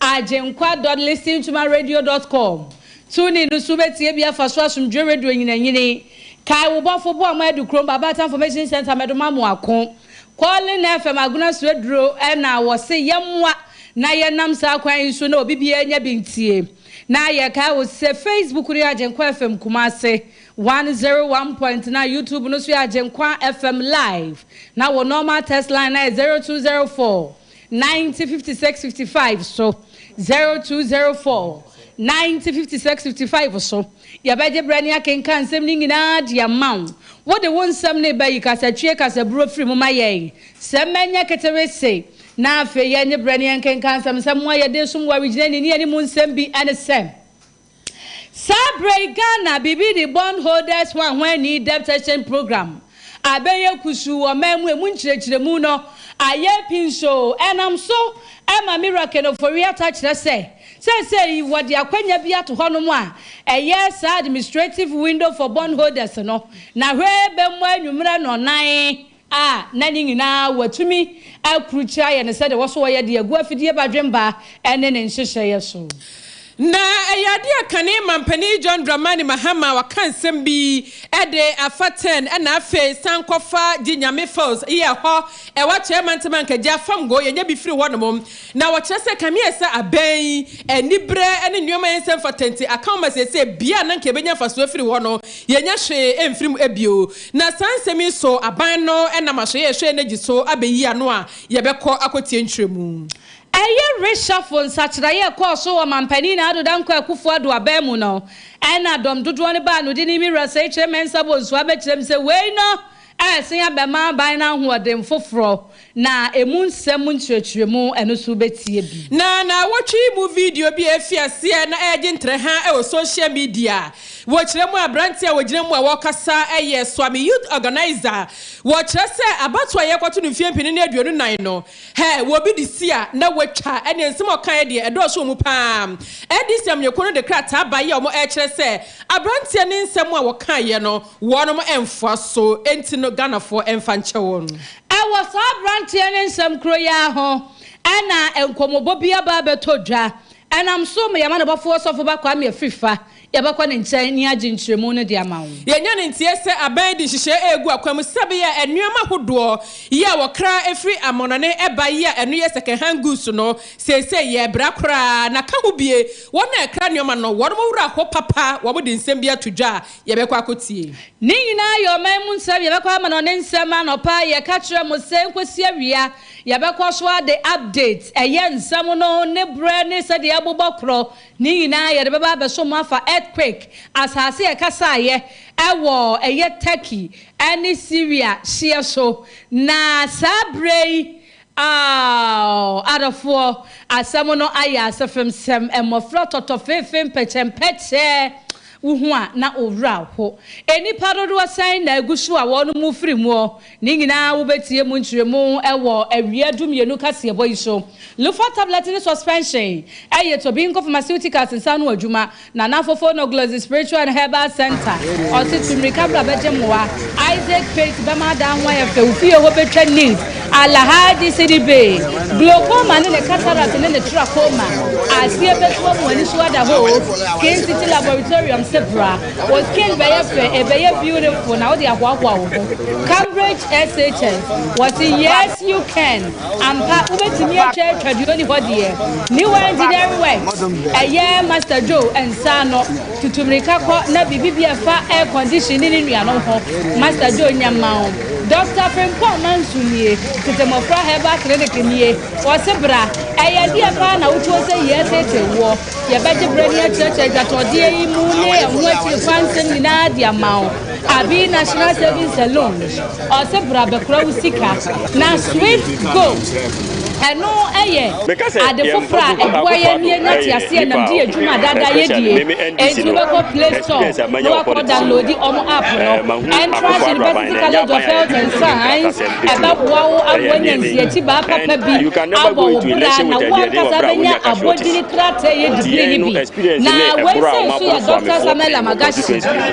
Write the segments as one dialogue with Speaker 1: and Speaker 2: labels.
Speaker 1: AGYENKWA.listentomaradio.com. Tune in to Subeti Ebia Faswasum Radio in Kai Wobafo Bo Amadu Krom Babata Information Center Medomamu Akon. Calling FM Aguna Swedro and I was say Yamwa na Yanam Sakwa Insu no BBA Nyabintie. Na Yaka was say Facebook AGYENKWA FM Kumase 101.9 YouTube no AGYENKWA FM Live. Now our normal test line is 0204 905655 so 0204 905655 so ya beje brania kenkan sem ni nyina dia maw wo de won sam ne bayi kasa twie kasa bro free mo maye sem menya ketewese na afe ye ne brania kenkan sam mo ye de sum wa wigina ni ani mu nsam bi ane sem Sabre Ghana bibi the bond holders when need debt section program abeye kusu o memu emu nchirechiremu no aye pinso enam so ema miracle for we attach say what the akwenya bia to hono a yes administrative window for bond holders no na hwe be mo anwumra no nan na nyina watumi akrucha ye ne said wo so ye de agu afidie badwemba ene ne nhyehyeye so na ayade akane mampani John Dramani Mahama wakansem bi ede afaten na afa sankofa ginyame falls ye ho e wa chairman temanka ja fam go ye nya bi free wonom na wo kyerese kamiesa aban enibre ene nyoma ensem fatenti akama se bia na nke benya faso free wono ye nya hwe emfrim ebio na sansemi so aban no na mahwe ye hwe na giso abeyi ano a ye bekọ akotie ntwemu Aye reshuffle sachiraye ko so o mampani na adodan kwa kufu ado abemu no ena dom dodo ne ba no de ni mira say chairman sabo so abekirem say we no sen abema ban na hoodem foforo na emu nsem nchirechiremu eno so betie bi na watchi mu video bi afiase na agentre ha e social media wochiremu abrantia wogiremu a wokasa eye Suame youth organizer wochirese abatwa ye kwato no fiempini na aduonu nan no he wo bi disia na watwa ene nsem okan de edo so mu pam NDC amyekono de krata ba ye omo ekirese abrantia ne nsem a wokan ye no wonom emfo so enti no Ghana for enfanche won I was abrantia ne nsem kroya ho ana enkomobo bia ba betodwa and I'm so me yamana bafo so for ba kwa me afifa yabakwa ne nkyɛn ni agentremu no de amawo yenya ne ntie se aban di hihye egu akwam sabe ya enuama hodoɔ ye wɔkra efri amonone eba ye enu ye second hand goods no sese ye bra kra na ka ho bie wɔn na ekra nneɔma no wɔn mo wura ho papa wɔn de nsɛm bia todwa ye bekɔ akotie ni nyina ye ɔman mu nsɛm ye bekɔ ama no ne nsɛm anopa ye ka kyerɛ mo sɛ nkosi awia ye bekɔ so ade update ɛyɛ nsɛm no ne brɛ ne sɛ de abobɔ kro ni nyina ye de beba beso mo afa earthquake asase e kasaye ewo eye Turkey any Syria share so na sabrei adafo asamo no aya asefem sem emofra totofefem pechempeche uhua na owra ho enipa dodo asan na agusu a wonu mu firi mu ni nyina wo betie mu nkyeremu ewo awia dumienu kasiebo iso lufa tablet ni suspension eye to binko pharmaceuticals nsanu adwuma na nafofo no gloss spiritual and herbal center ositumri kabra bejemwa Isaac Faith bema da nwa ya fe ufie ho betwa need alahadi sidibe glaucoma ne cataract ne trachoma asiebetwo mu ani so ada ho King City Laboratorium Sebra was King Baye beautiful now they are Cambridge SHS what yes you can ampa ubetimi church tradioni hodie new engineering work aye Master Joe and Sano tutumrika ko na bibibia fa air conditioning nua no ho Master Joe nyamao Dr. Frimpong Mansumie tutemofra heba clinic nie wasebra aye dia fa na uto se yes etewo ye beje brania church atodie imu ne nwati fansen ni na dia mawo abi national service salon o se bra be kura usika na swift go eno eye ade fofra egwaye ni nyati ase na di adwuma dada ye die enju be ko play store no ko download omo app no entrance University College of Health and Science eba wo awanya nsiati ba papa bi abo bra na wo kasa benya abodini krate ye degree bi na we say so ya Dr. Samuel Amagashi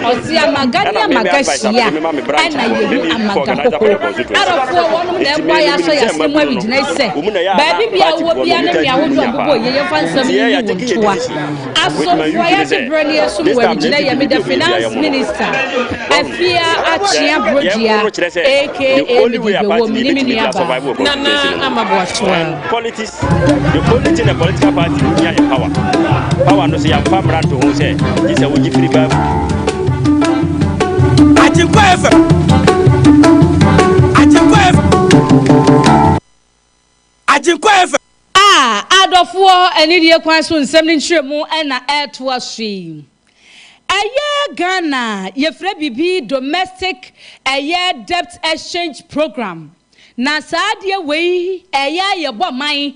Speaker 1: osi Amagashi ya ana ye amagapoko arafo wonu na egwa ya so ya semwa bi gina ise baby be a wo bia na mia wo do bobo ye ye fan sam ni wo asofo ya te brani asum wa gina ye me the finance minister AFIA AKYEA BRODUA AKYEA me the wo minimini aba nana amabwa
Speaker 2: politics the only thing the political party is power no say ya fa brand to who say this a wogi free bab
Speaker 3: AGYENKWA
Speaker 1: adofo enidie kwan so nsem ni ntremu na eto asui eye Ghana ye fra bibi domestic eye debt exchange program na saadie wei eye ye boman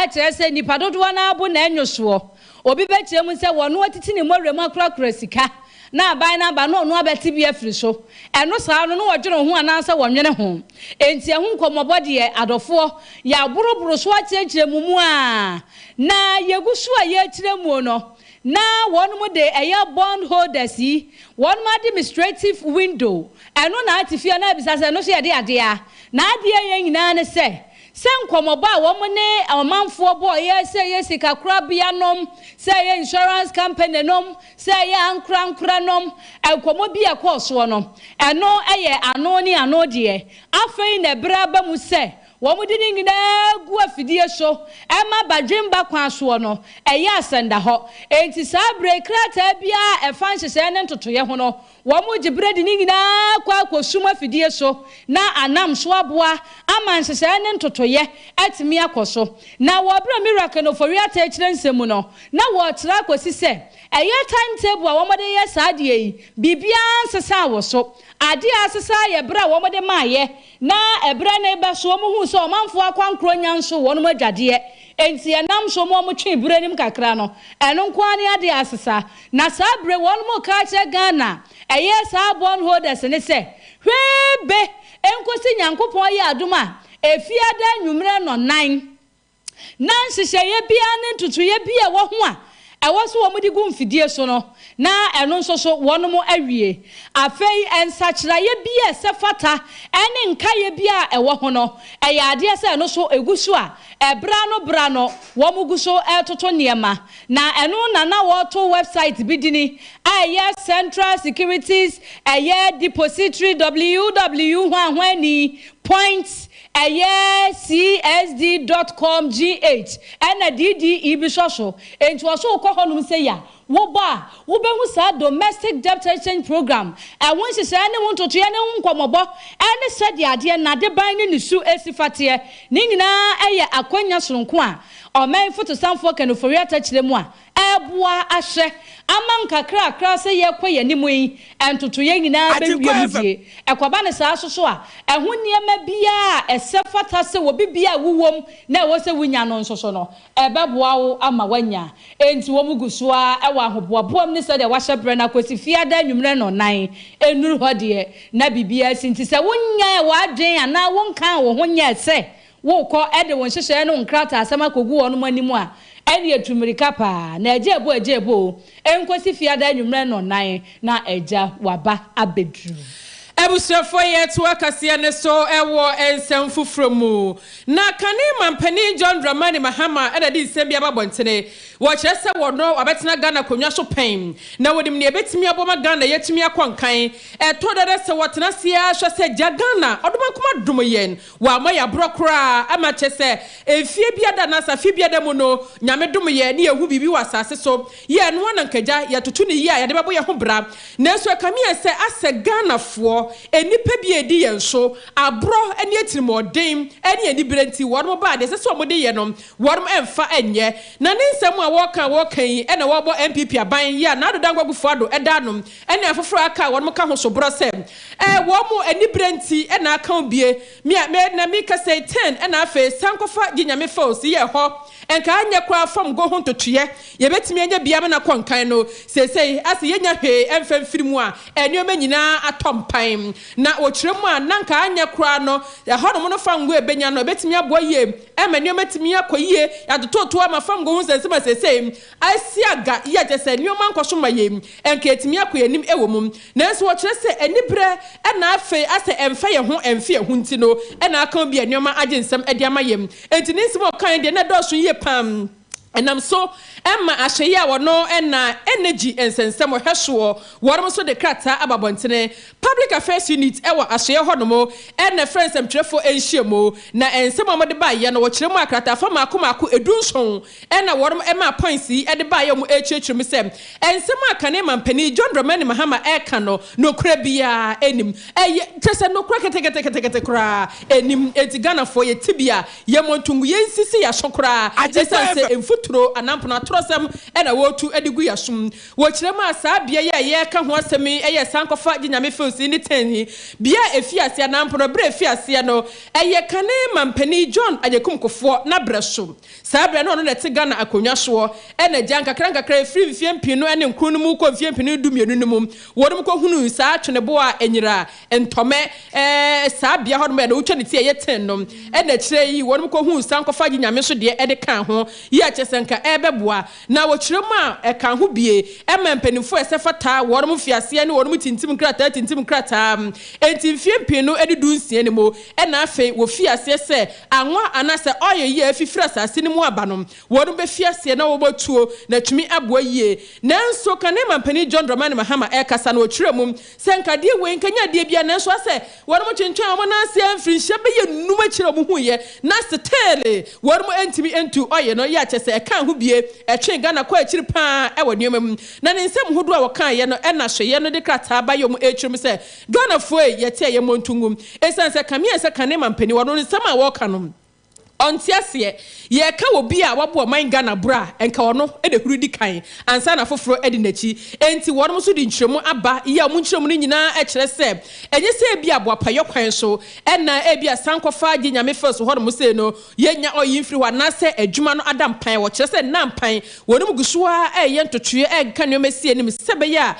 Speaker 1: etrese nipa dodo na abo na enyoso obi be kyerem se wono atiti ne morem akrakra sika na aban na ba no no abeti bi afiri so eno saa no wodwene ho anansa wonwene ho enti ehun komobode adofo ya boroboro so akyekire mumu a na yegusu a ye kyeremu no na wonum de eye bond holders yi wonum administrative window eno na atifia na bisa se no so ye de ade a na ade ye nyina ne se nkomoba wo mo ne amanfo boy ye say ye sika krabia nom say ye insurance company nom say ye ankra nom enkomo bi ekoso no eno eye ano ni ano de afei na bra ba mu se wo mo di nyina gu afidie so ema badwemba kwa so no eye asenda ho enti sa break krata bia e fan hyese ne ntotoye ho no wo mo gibre di nyina kwa akosuma afidie so na anam so aboa ama hyese ne ntotoye atimi akoso na wo bra miracle no for real techire nsemu no na wo tra akosi se eye timetable a wo mo de ye saade yi bibia nsesa wo so ade asesa ye bra wo mo de maaye na ebra na eba so mo hu so manfo akwankro nyanso wo no madwade enti enam so mo twe branim kakra no eno nkwani ade asesa na sa bre wo no ka che Ghana eye sa bond holders ne se hwebe enkosi nyankopon ye adoma efiada nwumre no 9 nan sese ye bia ne ntutu ye bia wo ho a ewo so wo mudi gu mfidie so no na eno nso so wono mo awie afei ensachira ye bia se fata ene nka ye bia ewo ho no eye ade se eno so egusu a ebra no wo muguso etoto niema na eno na wo to website bidini eye Central Securities eye depository www points csd.com.gh ena DDE bisoso enti wo so ko honum se ya wo ba wo be hu sa domestic debt exchange program won hye ne won toto ye ne nkomobo ene sade ade na de ban ne nisu esifate ni nyina eye akwanya soronko a omen foto sanfo kanofori atachire mu a eboa ahye amanka kra se ye kwe yanimu yi entoto ye nyina be wiemdie ekoba ne saa soso a eho niema bia esefata se wo bibia wuwom na wo se wunya no nsoso no ebeboa wo ama wanya enti wo muguso a ewa ahoboaboam ne se de wahye bre na kwesi fiada nwumre no 9 enuru hode na bibia sinti se wunya wa adwen ana wonkan wo honya se wo ko ede won hyehye no nkrata asema kogu wo no manimu a eni etumirika pa na ejebo enkosi fiada nwumre no 9 na eja waba abedru
Speaker 4: Ebusefo ye to akasie ne so ewo ensem fufromu na kane mampani John Dramani Mahama eda di nsem bia babontene wo kyerese wo no abetena Ghana konwa so pen na wodim ne ebetimi aboma Ghana yetimi akwankan to dede se wotena sia hwese ja Ghana odoma kuma dum yen wa moya brokra ama kyese efie bia da na safi bia da mu no nyame dum ye ne yehu bibi wasase so ye no na nkaja yatoto ne ye ya de babo ye ho bra na so kamie se ase Ghana fo enipa bi edi yenso abro eni etimodem eni eni brenti wonmo ba de se so mode ye no wonmo emfa enye na ne nsem a wokan yi ena wo bo MPP aban ya na do dangwagufo ado edanom eni afoforo aka wonmo ka ho so bro se wo mo eni brenti ena aka obie me na mi ka say 10 ena afa sankofa ginyame falls ye ho enka anya kwa fam go ho totoye ye betimi anya biam na konkan no sesei ase yenya hwe emfam firimu a enyoma nyina atompan na okiremu a nanka anya kwa no hono no fam go ebenya no betimi aboye enyoma timi akoyie yadototo ama fam go ho sesema sesei asiaga ye jese nyoma nkoso mayem enka etimi akoyanim ewomum nanso wo kire se enibre na afe ase emfa ye ho emfe ye ho ntino na aka bi enyoma agensem edi amayem enti ninsimo kan de na doso ye pam enam so emma ahyeya wono na energy ensensem hweso worom so de krata ababontene public affairs unit ewa ahyeya honomo na friends emtrefo enhyiemo na ensem amode ba ye no wo kire mu akrata fa makomako edunson na worom emma points yi de ba ye mu echechirem sem ensem akane mampani John Dramani Mahama eka no kura bia enim tese no kura ketekete kura enim etigana fo ye tibia ye montungu ye nsisi ya shokura ajesanse emfuturo anampona trosem na wotu edigu yasum wo kire mu asa bia ye ka ho asemi sankofa ginyame felsi ni tenhi bia efiase anampona bre efiase no kane mampani John ajekumkofo na breso sa bre no na tigana akonwa so na janka krankakra free mfie no ne nkru no mu ko mfie mpinu dumienu no mu wodum ko hunu sa atwene bo a enyira entome sa bia ho no na wotwa ne tie ye ten no na kire yi wodum ko hunu sankofa ginyame so de kan ho ye achesenka beboa na wo kire mu a kan ho bie mampanifo esefata wodum fiase ne wodum tintim krata enti mfie mpinu edidu nsie ne mo na afi wo fiase se anwa anase oye ye afifira asase ne mu abanom wodum be fiase na wo botuo na tumi aboa yie nanso kane mampani John Dramani Mahama kasa na okire mum senkade we nkanya de bia nanso ase wodum twentwen mo na ase amfirinhye be ye numa kire mu hu ye na stele wodum entimi entu oye no ya chese kan ho bie twen Ghana kwa akiri pa wo niomam na ne nsem hodo a wokan ye no na hweye no de krata ba yom echirim se Ghana fo ye tie ye montungum esanse kamia se kane mampani wono nsem a wo kanom ontiasie ye ka obi a wabo man Ghana bra enka wono de hurudi kan ansa na foforo edi nachi enti wono so di nkyeremu aba ye amu nkyeremu ni nyina kire se enye se ebi aboapayo kwan so na ebi asankofa gi nyame first ho no se no ye nya oyi mfiri wa na se adwuma no adam pan wo kire se na mpan wono mugusuwa ye ntotwe ka no mesie ni sebe ya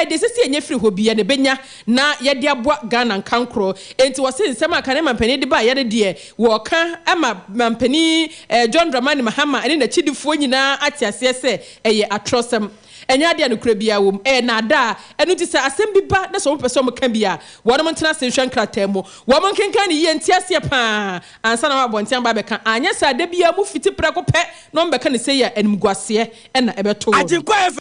Speaker 4: de sisi enye firi ho bi ye ne benya na ye de aboa Ghana nkankro enti wo se nsema kan mampani de ba ye de wo ka ama mampani John Dramani Mahama ene na chidifo nyina atiase se eye atrosem enya de anukura bia wom na da enu ti se asem bi ba na so mpese mo kan bia wonum ntena se hwan krata mu wom nkenkan ni ye ntiase pa ansa na mabontian ba beka anya sa da bia mu fiti prako pe no mbeka ne se ya enimguase na ebeto
Speaker 3: AGYENKWA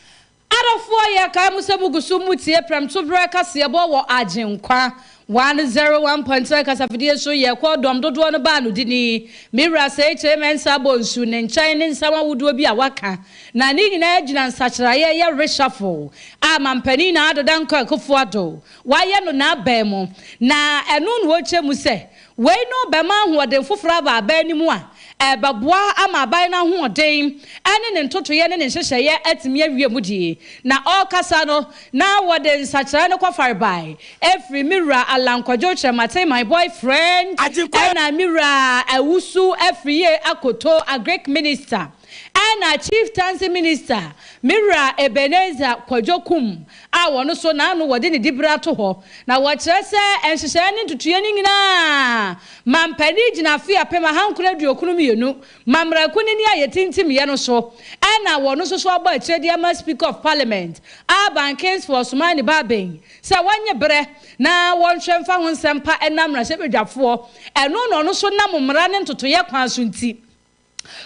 Speaker 1: arofo ye ka musebugusu mutie pram to bra KASIEBO wo AGYENKWA 101.3 kasafidie so ye kwa dom dodo no ba no dini mira say chairman sabonsu ne nchine nsama wudo bi a waka na ni nyina agina nsachira ye reshuffle a mampani na adoda nko akofo ado waye no na abemo na enu no wo chemu se we no be ma hoden foforo aba aba ni mu a baboa ama bai na hoden ane ne ntoto ye ne nhyehyɛ ye atimi awie mu die na okasa no na wode nsachira ne kwafare bai every mira alankwajo chemate my boyfriend na mira awusu every year akoto a Greek minister na chief tansi minister mira Ebenezer kwajokum a wono so na no wode ne dibra to ho na wo kire se enhyehye ne ntutuye ni nyina mampani gina afia pema hankura duokunu mienu mamra kuni ni ayetintim ye no so na wono so aba akire dia ma speaker of parliament abankins for Suame Babin sa wanye bre na wonhwemfa ho nsempa enamra sebedwafo eno no so na momra ne ntotoye kwan so nti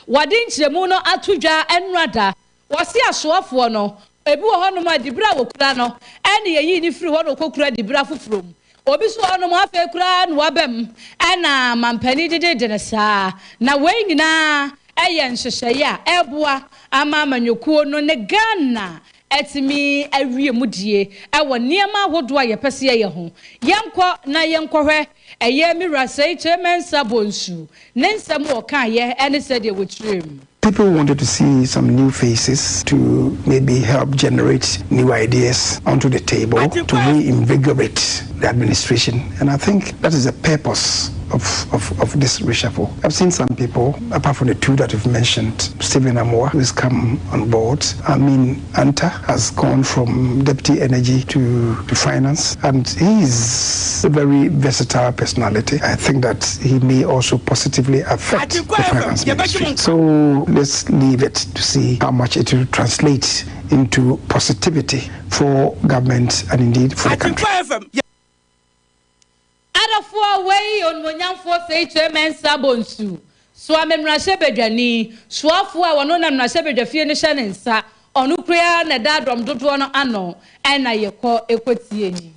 Speaker 1: wadin chiremu no atudwa enrada wasi asoafo no ebi wo hono ma dibra wokura no ene yeyi ni firi hono kokura dibra foforo obi so hono ma afa kura no wabem na mampani dede ne saa na we nyina eye nhyehyeye a eboa ama manyokuo no ne Ghana etimi awie mudie ewo niema hodo a yepese ye ho yenkɔ na yenkɔhwɛ eye mira say chairman sabonsu nensam wo kan ye ene said ye wotrem.
Speaker 3: People wanted to see some new faces to maybe help generate new ideas onto the table to reinvigorate the administration, and I think that is the purpose of this reshuffle. I've seen some people, apart from the two that you've mentioned, Stephen Amoa, who's come on board. I mean, Anta has gone from Deputy Energy to Finance, and he's a very versatile personality. I think that he may also positively affect the finance ministry. So let's leave it to see how much it will translate into positivity for government and indeed for the country.
Speaker 1: Adafo way on Monyamfo say chairman Sabonsu. Suame mrashebedwani, suafo a wono na mrashebedwafie ne hye ne nsa. Onu krea na dadrom dodo no ano, na yekọ ekwetie ni.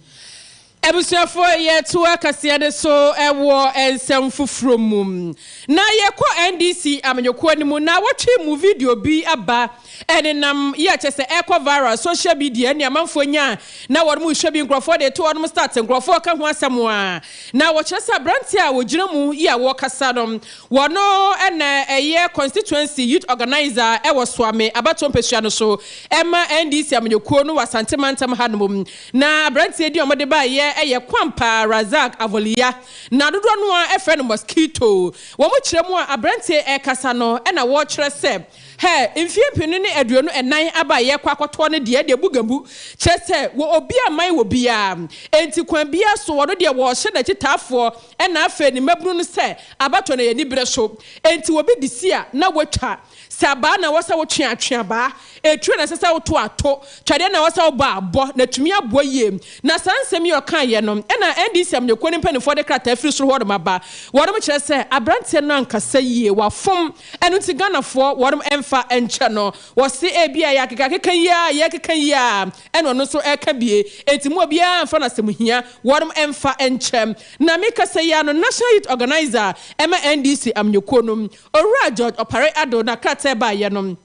Speaker 4: Ebusuafo ye to akasiade so ewo ensem fufuromum. Na yekọ NDC amenyoko ni mu na watwe mu video bi aba enenam ye chese ekọ viral social media ni amanfo nya na won mu hwe bi nkrofo de to won start nkrofo ka ho asem a na wo chese branti a wo gina mu ye wo kasa dom wono na eye constituency youth organizer ewo Suame abato mpesua no so ema NDC amenyoko no wasantemantam hanom na branti di omode ba ye eye Kaumpa Razak AKYEA na dodo no a efe no mosquito wo mo kire mu a abrantie kasa no na wo kire se he mfiempinu ne aduonu enan aba ye kwakoto ne de bugambu chese wo obi aman wo bia enti kwan bia so wo de wo hye na kitafo na afa ni mabunu no se abato na ye ni bere so enti wo bi disia na wotwa saba na wasa wo twa ba etwe na sesa wo to ato twade na wasa wo ba abo na tumi abo ye na sansem ye okan ye no na NDC amnyekoni mpanifo de krata afiri so hodom aba wodom kire se abrante no ankasa yie wafom enu ti ganafo wodom emfa enche no wo se ebia ya keka ya eno no so eka bie etimu obia emfa na semhia wodom emfa enche na meka se ya no national youth organizer ema NDC amnyekonum owura George opare ado na krata ba ye no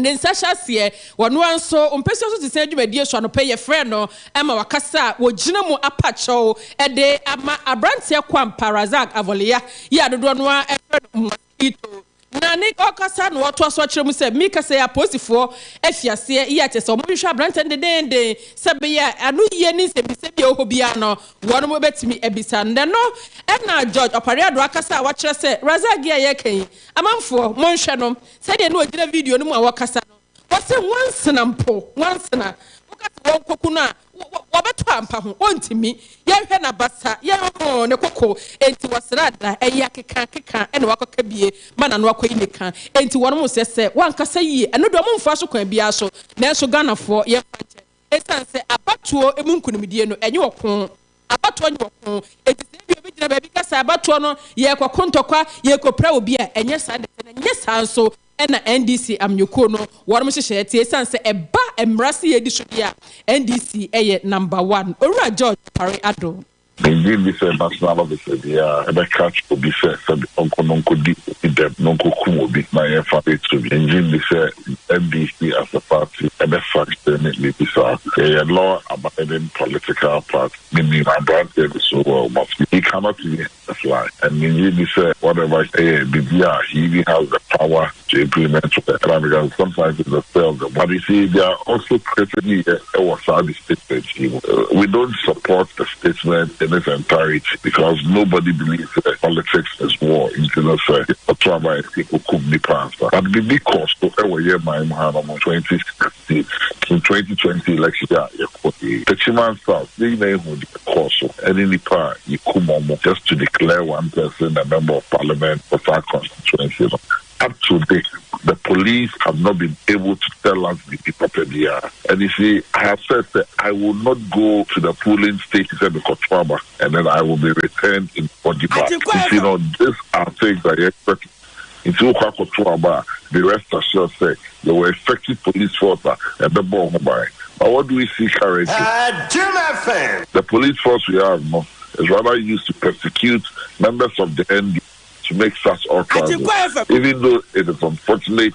Speaker 4: ne nsasha sie wono anso ompesi so tisen adwumadie so no peye friend no ema wakasa wo gina mu apacho ede ama abrante Kaumpa Razak AKYEA ya dodo no a mosquito na ni okasa no wato aso kire mu se mika se ya posifo afiase ya tese omo hwa abrante de se be ya anu ye ni se bi se bi ohobia no wono mo betimi ebisa nde no na George opare ado akasa wa kire se Razak ye kan amanfo mo nhwe no se de no ogina video no mu a wakasa no wose once na ukati won koku na wabeto ampa ho ontimi ye hwe na basa ye ho ne koko enti wasrada eya keka ene wakoka bie mana no akoyi ne kan enti wono mo sese wankasa yie eno do mo mfa so kwan bia so na so ganafo ye fanche esanse abatuo emunkunimdie no enye wokon abatuo nye wokon enti se bi obegina ba bi kasa abatuo no ye kwakontokwa ye kopra obi a enye sa de enye sa so na NDC amnyoko no worom hyehye tie sanse eba emrase ye di so dia NDC eye number 1 owura George Pare Ado
Speaker 5: Indeed, this is national officer. Yeah, I catch to be fair. So uncle di dem nonko kumo bi na ye fa to be. Indeed, this NDC as a party. I be definitely this a law abiding political party. Meaning, my brand so must be. He cannot be a fly. And indeed, this whatever BBR, he even has the power to implement the because sometimes it's a fail. But you see, they are also creating the statement. We don't support the statement in its entirety because nobody believes that politics is war. Into the people could be passed. But the big cost to every year, my man, 2016 in 2020 election, the Chiman South, they know who the cost of any part you come just to declare one person a member of parliament for that constituency. Up to date, the police have not been able to tell us the people they are. And you see, I have said that I will not go to the polling stations in the Kotraba and then I will be returned in body bag. You know, these are things that you expect. In Kotraba, the rest assured say there were effective police force and the bomb by. But what do we see currently? The police force we have is rather used to persecute members of the NDC. To make such outcomes, even though it is unfortunate,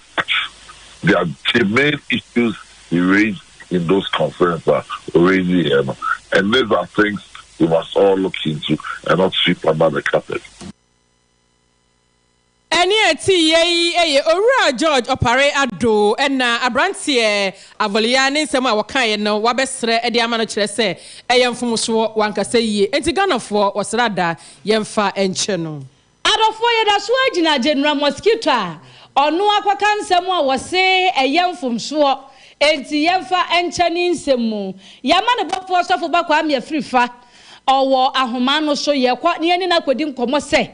Speaker 5: there are the main issues we raise in those concerns are already here, and these are things we must all look into and not sweep under the carpet.
Speaker 4: Any ati ye Owura George Opare Ado na abrantie Avolia ne nsem a wokan no wabesre e de ama no kire se eyemfomso wankasa yie enti ganafo wosrada yemfa enche no
Speaker 1: adofo ye da so agina general mosquito a ono akwaka nsem a wose eyemfomso enti yemfa enche ni nsem yama ne bofo sofo bakwa am yefrifa owo ahoma no so ye kwa ne ni na kwadi nkomo se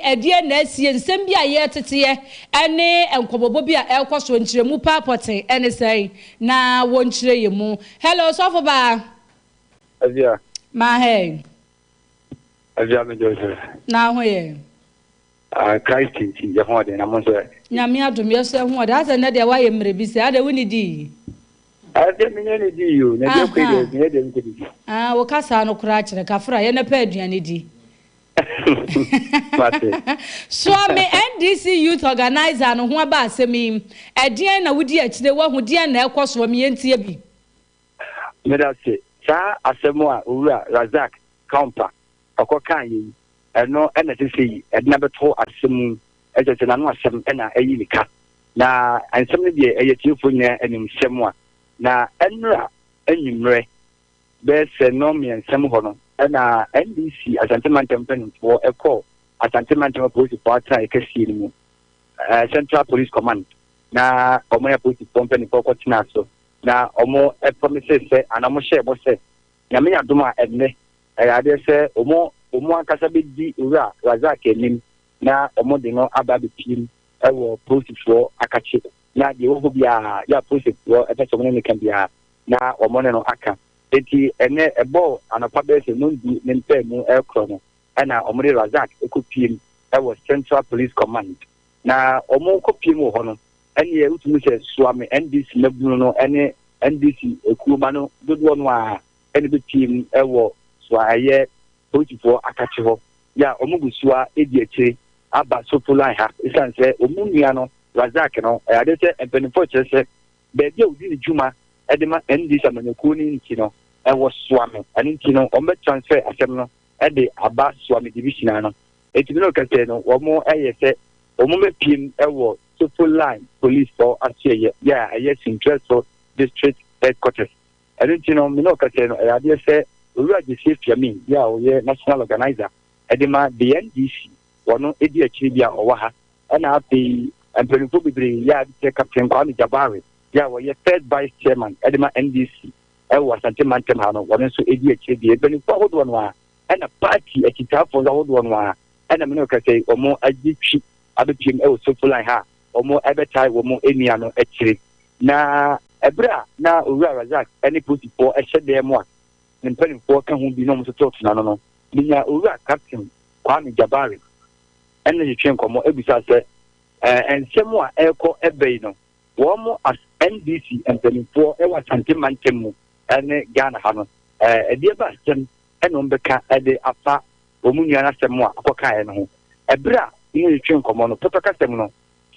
Speaker 1: edie na asie nsem bi a ye teteye ene enkobobo bi a ekoso nchiremu papote ene sei na wonchire yemu hello sofo ba
Speaker 6: Avia
Speaker 1: ma hey
Speaker 6: Avia me Joseph
Speaker 1: na ho ye
Speaker 6: Christ ti je ho de na mo so
Speaker 1: nyame adom ye so ho de asa na de wa ye mre bi se ade woni di
Speaker 6: ade me ne di yo na de kwede me de me di
Speaker 1: wo kasa no kura kire kafra ye na pa aduane di Suame NDC youth organizer no ho aba asemi edien na wudi akire wa hodien na ekoso me yentie bi
Speaker 6: me da se sa asemo a owura Razak Kaumpa akokan yi eno ena sisi edna beto asem ejete na no asem ena ayi nika na ansem ne de eyetiefo nya enim sem a na enra enyimre be se no me ensem ho no na NDC asantemantam for echo asantemantam police department KASIEBO mu Central Police Command na omo police company for kotina so na omo promises say anamo share bo say nyame adoma enne ade say omo akasa be di ura Razak enim na omo de no aba be pim ewo police for akache na de wo bia ya police for e person ne kan bia na omo ne no aka eti ene ebo anapa be se no di ne mpa mu ekro no na omre Razak ekopiem ewo Central Police Command na omo kopiem ho no ene utumi se Suame NDC mabunu no ene NDC ekuma no dodo no a ene be piem ewo Suaye politifo akache ho ya omo gusua edi ache aba Sofoline ha isanse omu nua no Razak no ade se empenifo chese be dia odi ni juma edema NDC amanyako ni nti no ewo Suame ani nti no ombe transfer asem no ede aba Suame division no eti no kase no omo eyese omo mepiem ewo Sofoline police for AKYEA ya ayes interest district headquarters ani nti no me no kase no ade se owura Joseph mi ya oye national organizer edema the NDC wono edi akiri bia owa ha na afi empenifo bibre ya de captain Kwame Jabari ya woye third vice chairman edema NDC ewa asantemantam ha no wono so edi akiri bia empenifo hodo no a na party akitafo hodo no a na me no kase omo agitwi abepiem ewo Sofoline ha omo ebetai omo enia no akiri na ebra na owura Razak eni politifo ehye mo a nimpenifo ka hu bi no mo so talk na no ninya owura captain Kwame Jabari ene yitwen komo ebisa se ensemo a eko ebei no wo mo as NDC empenifo ewa santemantam mu ene Ghana ha no ede ba sem ene ombeka ede afa omunua na semo a akoka e no ho ebra ine yitwen komo no totoka sem no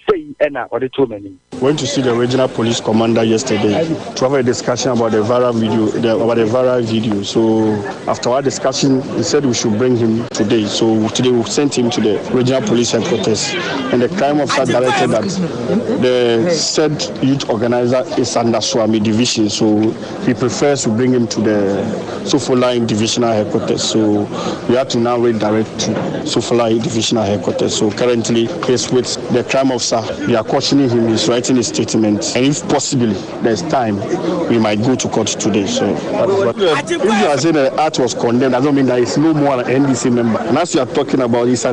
Speaker 6: sei ena ode to mani.
Speaker 7: Went to see the regional police commander yesterday to have a discussion about the viral video. So after our discussion, he said we should bring him today. So today we sent him to the regional police headquarters, and the crime officer directed that the said youth organizer is under Suame division. So he prefers to bring him to the Sofoline divisional headquarters. So we have to now redirect to Sofoline divisional headquarters. So currently he's with the crime officer. We are cautioning him. He's writing a statement, and if possibly there's time, we might go to court today. So if you are saying that the act was condemned, I don't mean that it's no more an NDC member. And as you are talking about, it's a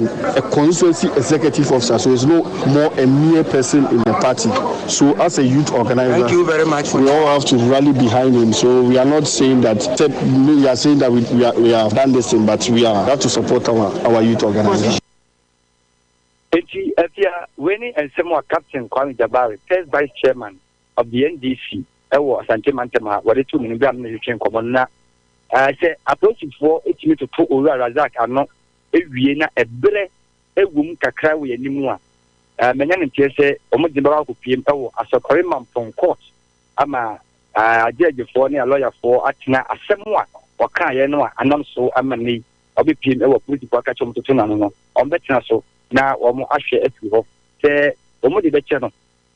Speaker 7: constituency executive officer, so it's no more a mere person in the party. So as a youth organizer, thank you very much. We all have to rally behind him. So we are not saying that we are saying that we have done this thing, but we have to support our youth organization.
Speaker 6: AFIA winning and Samuel Captain Kwame Jabari, first vice chairman of the NDC, ewo asantemantam wale tu minimbi amne yitwen komona say approach for etimi to owura Razak ano ewie na ebre egum kakra we animu a menya ntie se omo de ba ko piem ewo asokore mampon court ama judge for ne lawyer for atena asemu a waka ye no anam so amani obi piem ewo police for ka chom to na no ombetena so na wɔn ahwɛ afi hɔ sɛ wɔn de bɛkyɛ no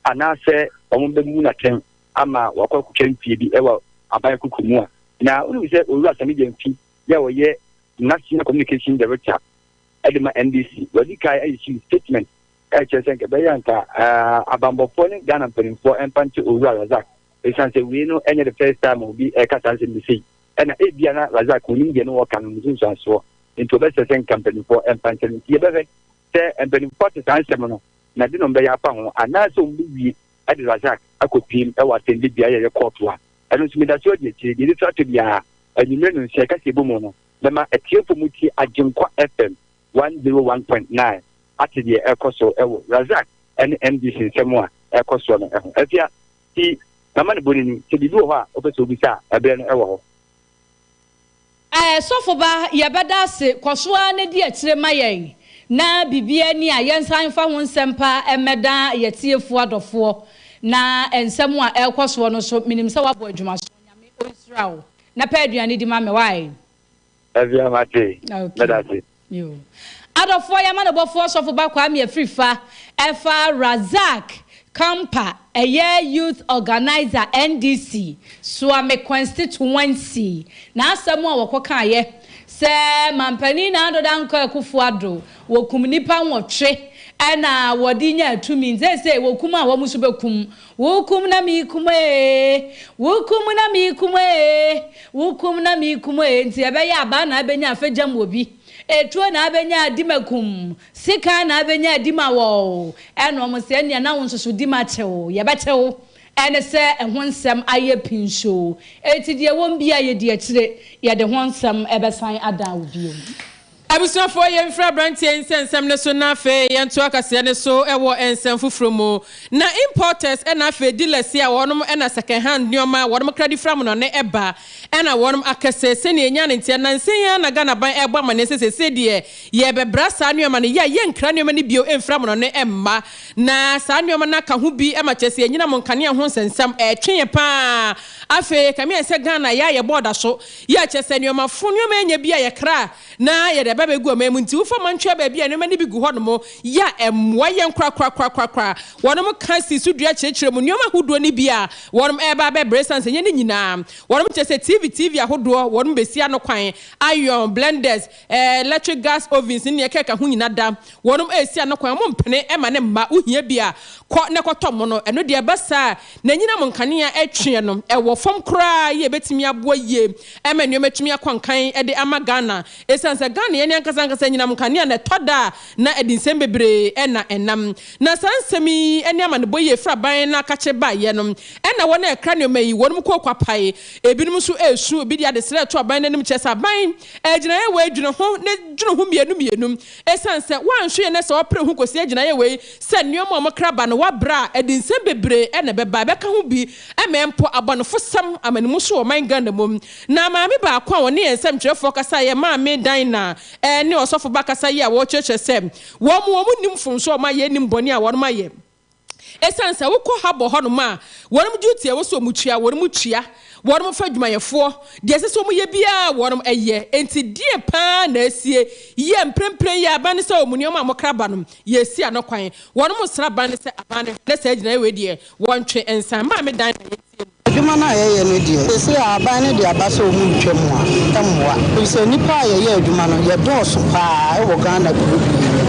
Speaker 6: anaasɛ wɔn bɛmu na tɛn ama wɔkɔ kutwa mfie bi ɛwɔ aban kuku mu a na wɔn sɛ owura asɛm gye mfi yɛ wɔyɛ national communication director ɛde ma NDC wɔde kae ɛyɛ statement ɛkyerɛ sɛ nkɛbɛyɛ nka abambɔfoɔ ne Ghana mpanimfoɔ ɛmpante owura Razak ɛsiane sɛ wei no ɛnyɛ the first time obi ɛkasa nsɛm de sei ɛna ebia na Razak onim deɛ no wɔka no nsunsuansoɔ nti wɔbɛsɛ sɛ nka mpanimfoɔ ɛmpante no nti yɛbɛhwɛ sɛ mpanimfoɔ te saa nsɛm no na de no mbɛyɛ afa ho anaasɛ ɔmbɛwie ɛde Razak akɔpiem ɛwɔ atɛnde bia yɛyɛ kɔɔto a ɛno nso medase ɔde akyire deɛ ɛde ato biara anwummerɛ no nhyɛ KASIEBO mu no bɛma atiefo mu tie AGYENKWA FM 101.9 ate deɛ ɛkɔ so ɛwɔ Razak ɛne NDC nsɛm a ɛkɔ so no ɛho afia ti mama ne boni ni sɛ bibi wɔ hɔ a ɔpɛ sɛ obisa ɛbrɛ no ɛwɔ hɔ
Speaker 1: sɔfo ba yɛbɛda ase kɔsoa ne di akyire ma yɛn na bibia ni a yɛnsan fa ho nsɛm pa ɛmɛda yɛtiefoɔ adɔfoɔ na nsɛm a ɛkɔ so no so minim sɛ wabɔ adwuma so nyame onsra wo na pɛ aduane di ma me wae
Speaker 6: afia mate medase
Speaker 1: yo adɔfoɔ yɛma ne bɔfoɔ sɔfo ba kwa me afrifa ɛfa Razak Kaumpa youth organizer NDC Suame constituency na asɛm a wɔkɔka yɛ sɛ mampani na adoda nkɔ akufuado wɔkum nipa nwɔtwe ɛna wɔde nya atumi nzese wɔkum a wɔn so bɛkum wɔkum na mikum wɔkum na mikum wɔkum na mikum nti ɛbɛyɛ aba na abɛnya afɛgyam obi etuo na abenya dimakum sika na abenya dimawo eno mo se nia na wonsoso dimachewo ye bechewo ene se ehwo nsem aye pinsho eti de won bia ye de akire ye de ho nsem ebesan ada obio
Speaker 4: Abusufo yemfra brantie nsensem ne so na fe yento akase ne so ewo ensem fufuro mu na importers na fe dealers ya wonom na second hand nyoma wonom credit from no ne eba na wonom akase se ne nya ne ntia na nsen ya na Ghana ban ebo amane se de ye bebra sa nyoma ne ye nkra nyoma ne bio emfra no ne emma na sa nyoma na ka ho bi ma chese enyina mo nkane ho nsensem etwe pa afe kame se Ghana ya ye border so ya chese nyoma fo nyoma nya bi ya kra na ye baba gu amemu nti ufa mantwa ba bia no mani bi gu hono mo ya emwa ye nkra wonom kan si sudua kyerkyere mu nyoma hodo ni bia wonom eba ba bresan se nyene nyina wonom kyese TV ahodo wonom besia no kwan iron blenders electric gas ovens ni ye keka ho nyina da wonom esia no kwan mo mpene ema ne mma uhia bia kɔ ne kɔtɔ mo no eno de basa na nyina mo nkane a etwe no ɛwɔ fam kra ye betimi aboa ye ema nyoma tumi akwankan de ama Ghana esanse Ghana ye nkasa nyina mkania na toda na edinsem bebre na enam na sansemi ene ama ne boye fra ban na kache ba ye no na wona ekra ne mayi wonum ko kwapae ebinum so esu obi dia de sere to ban nanim chesa ban agina ye we adwune ho ne dwune ho mienum esanse wanhwe ye ne se opre ho kosi agina ye we se nneoma omkra ba no wabra edinsem bebre na beba beka ho bi emempo abonofo sam amanimu so o man Ghana mom na maame ba kwa woni ensem kyerefo kasa ye maame dan na ne osofo bakasa ye a wo cheche sem wo mo nim funso ma ye nim boni a wo ma ye esanse wo ko habo ho no ma wonom duty e wo so mu tua wonom tua wonom fa dwumayefo de sese mo ye bia wonom eye enti die pa na asie ye mprempren ye abane se omunio ma mokraba no ye si anokwan wonom sra ban se abane na se agina we de wontwe ensan ma me dan na
Speaker 8: adwuma na ye ne die se aban ne de abasa o mu ntwam a tamwa se nipa ye adwuma no ye dɔɔso pa e wo Ghana group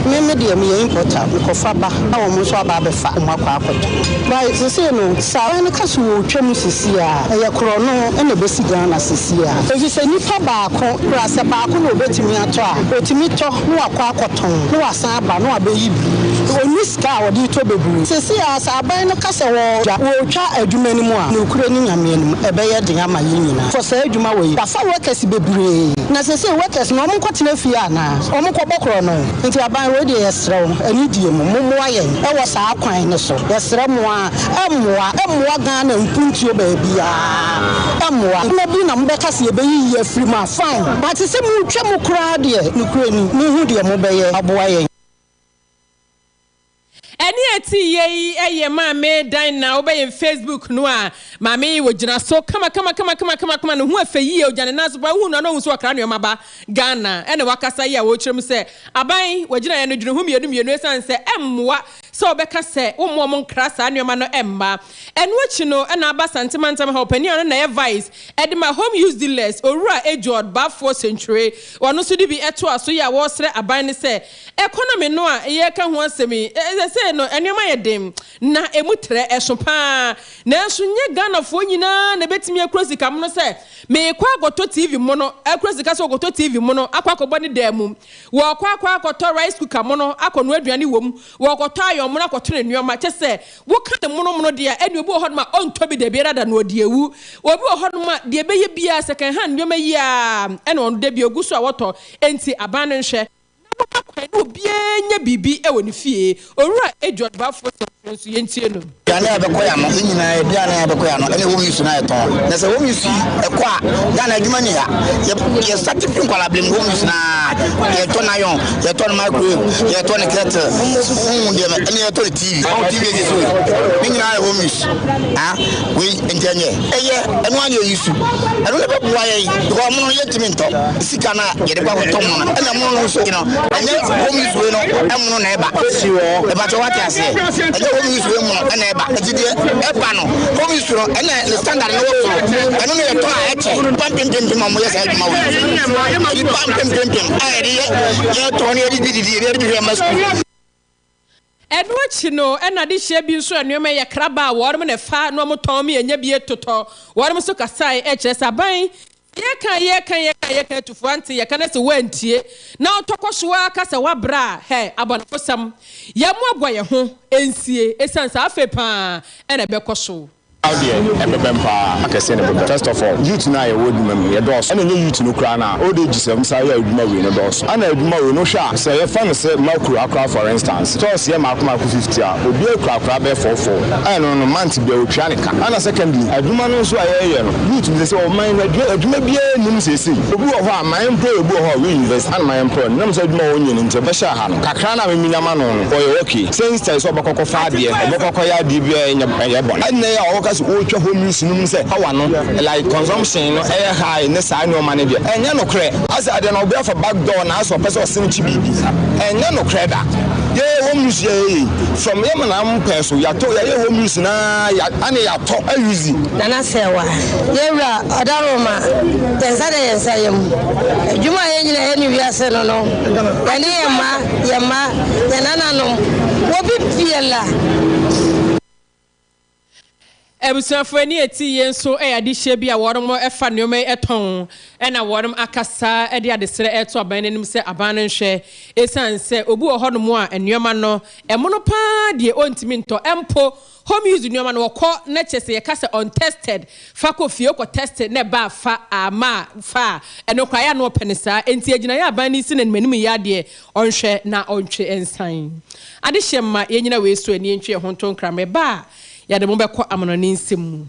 Speaker 8: me de me ye importer ko fa ba na wo mo so aba be fa mo akwa akoto ba se no sa ne kaso wo twam sisi a ye kro no e na besi Ghana sisi a e se nipa ba ko kra se ba ko no betimi ato a otimi to no akwa akoton no asan aba no abeyi bi oni ska wo di to bebu sisi a sa aban no kasa wo twa adwuma ni mu a no kure ni nyame ni ebe ye de ama yi nyina for sa adwuma wo yi da fa workers bebre na sisi workers no mo kwotena fi ana o mo kobokro no nti aban we de yesrew ani die mu mo aye e wo sa akwan ne so yesrew mo a emmoa Ghana mpuntuo ba bia emmoa na bi na mbe kase ye beyi ye free ma fine but se mu twa mu kra de no kura ni hu de mo be ye aboa ye
Speaker 4: eni eti ye maame dan na obey in Facebook no a maame wo gina so kama no hu afeyi o gane na so ba hu no so akra no maba Ghana ene wakasa ye wo kyerem se aban wo gina ye no dwene hu mienu esan se emmoa so obeka se wo mo nkra sa no no emma eno achi no na aba santimantam help ani no na ye vice edema home use dealers owura ejod ba 4th century wono so di bi eto aso ye wo sre aban ne se economy no a ye ka ho asemi se no enema ye dem na emutre esopa na enso nye Ghana fo nyina na betimi akrosika mo no se me kwa agoto TV mo no akrosika so agoto TV mo no akwa akobọ ne dam wo kwa akoto rice cooker mo no akono aduane wom wo akoto ayo mo no akoto ne nuoma che se wo ka de mo no de enu obi ohodoma ontobi de biara da no odiewu obi ohodoma de beye bia second hand nuoma yi a ene on de bi oguso awoto enti aban ne nhwe no bienya bibi e woni fie owura ejod ba fo so yentie no
Speaker 9: yana abekoya no nyina e bia na abekoya no ene wo misu na eton na se wo misu e kwa Ghana adwuma ni ya ye certificate kwala blem wo misu na ye to na yon ye to na microwave ye to na kettle de ene ye to TV on TV ye so nyina e wo misu we enjenye eye eno anya yisu eno le bebuwa ye ko mo no yetimi nto sika na ye de kwa to mo na ene mo no so you know anya wo misu we no emu na eba e ba to wati ase anya wo misu we mo na eba ejide eba no wo misu no ene standard no wo eno no ye to a eche pam mo ye sa adwuma wo pam ye to ne ye masku
Speaker 4: eno achi no ena de hye bi nso anuoma ye kraba worum ne fa no mo ton me enya bi etoto worum so kasai eche saban ye kan tufo ante ye kan se wantie na otokoso aka se wabra he abonafosam ye mo agwa ye ho ensie esansa afepa ena bekoso
Speaker 7: First of all, youth na ye would mem ye dos. And you youth no kra na. O de gisem say ye aduma we no dos. And aduma we no sha. Say ye fan say makru akra for instance. Toss ye makuma 50 a. Obi akra be 44. And no month be otwa nika. And secondly, aduma no so aye no. Youth be say o man aduma bia nim sesi. Obi wo ho a man pro obi ho we invest and my employer. Nam say aduma onye ni nte be sha ha no. Kakra na me minyama no. Oye okay. Since say so bakoko fa de. Bakoko ya de bia ye bon. And na ya o twa home use num say how no like consumption no air high ne sa no man bia enya no kre asa de no be for back door na so person sin chi bibi enya no kre da ye home use ye from ye man am person ya to ye home use na ya ane ya to use
Speaker 8: nana sewa ye ra odaroma tensa de yensa yem juma ye nyina ye ni wiase no no ene ye ma ye nana no wo bi fiela
Speaker 4: Ebusuafo ni eti yenso ade hye bia worom efa neoma eton ena worom akasa ade adesere eto aban nanim se aban nhwe esan se obu ohodom a neoma no emono pa de ontimi nto empo home use neoma no wokọ na chese ye kase untested fa ko fie ko tested ne ba fa ama fa eno kwaya no penisa enti agina ya aban ni sine manim ya de onhwe na ontwe ensan ade hye ma ye nyina we so ani ntwe ho nton krame ba ya de mo be ko amononi nsem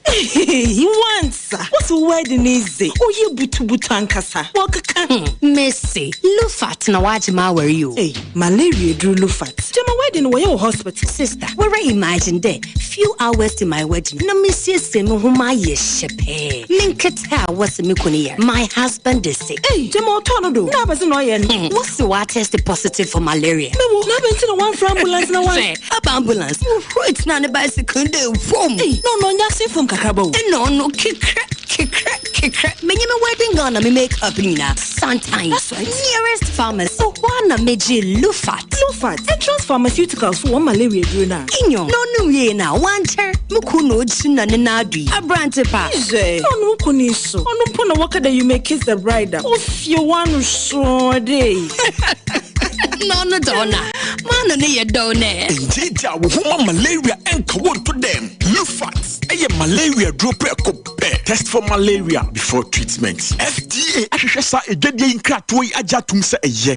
Speaker 10: He wants. What's the wedding is it? Oh, you butu ankasa. Wakaka.
Speaker 11: Messi. Lufat na wajima where you?
Speaker 10: Hey, malaria drew Lufat. Jama wedding where your hospital.
Speaker 11: Sister, where I imagine there. Few hours to my wedding. Na Messi semi huma yeshepe. Minketa was mikuniya. My husband is sick.
Speaker 10: Hey, Jama otono do. Na bazi no yen.
Speaker 11: What's the water tested positive for malaria?
Speaker 10: No, na benti no one for ambulance na one.
Speaker 11: Up ambulance. It's not a bicycle.
Speaker 10: Hey, no, nyasi from Kakabo.
Speaker 11: No, kick. Many wedding gonna me make up nina. Sometimes that's right. Nearest pharmacy. So one meji Lufat.
Speaker 10: Entrance pharmaceuticals for one malaria druna.
Speaker 11: Inyo. No ye na. One chair. Mukuno china nenadi. A brand pa.
Speaker 10: No kuniso. No pona waka that you may kiss the bride. If you want so day.
Speaker 11: No donna. Man ne ye donne.
Speaker 12: Indeed, we malaria and coward to them. Lufat. Malaria drop test for malaria before treatment. FDA ashesha sa ejede inkratoi ajatum se eye.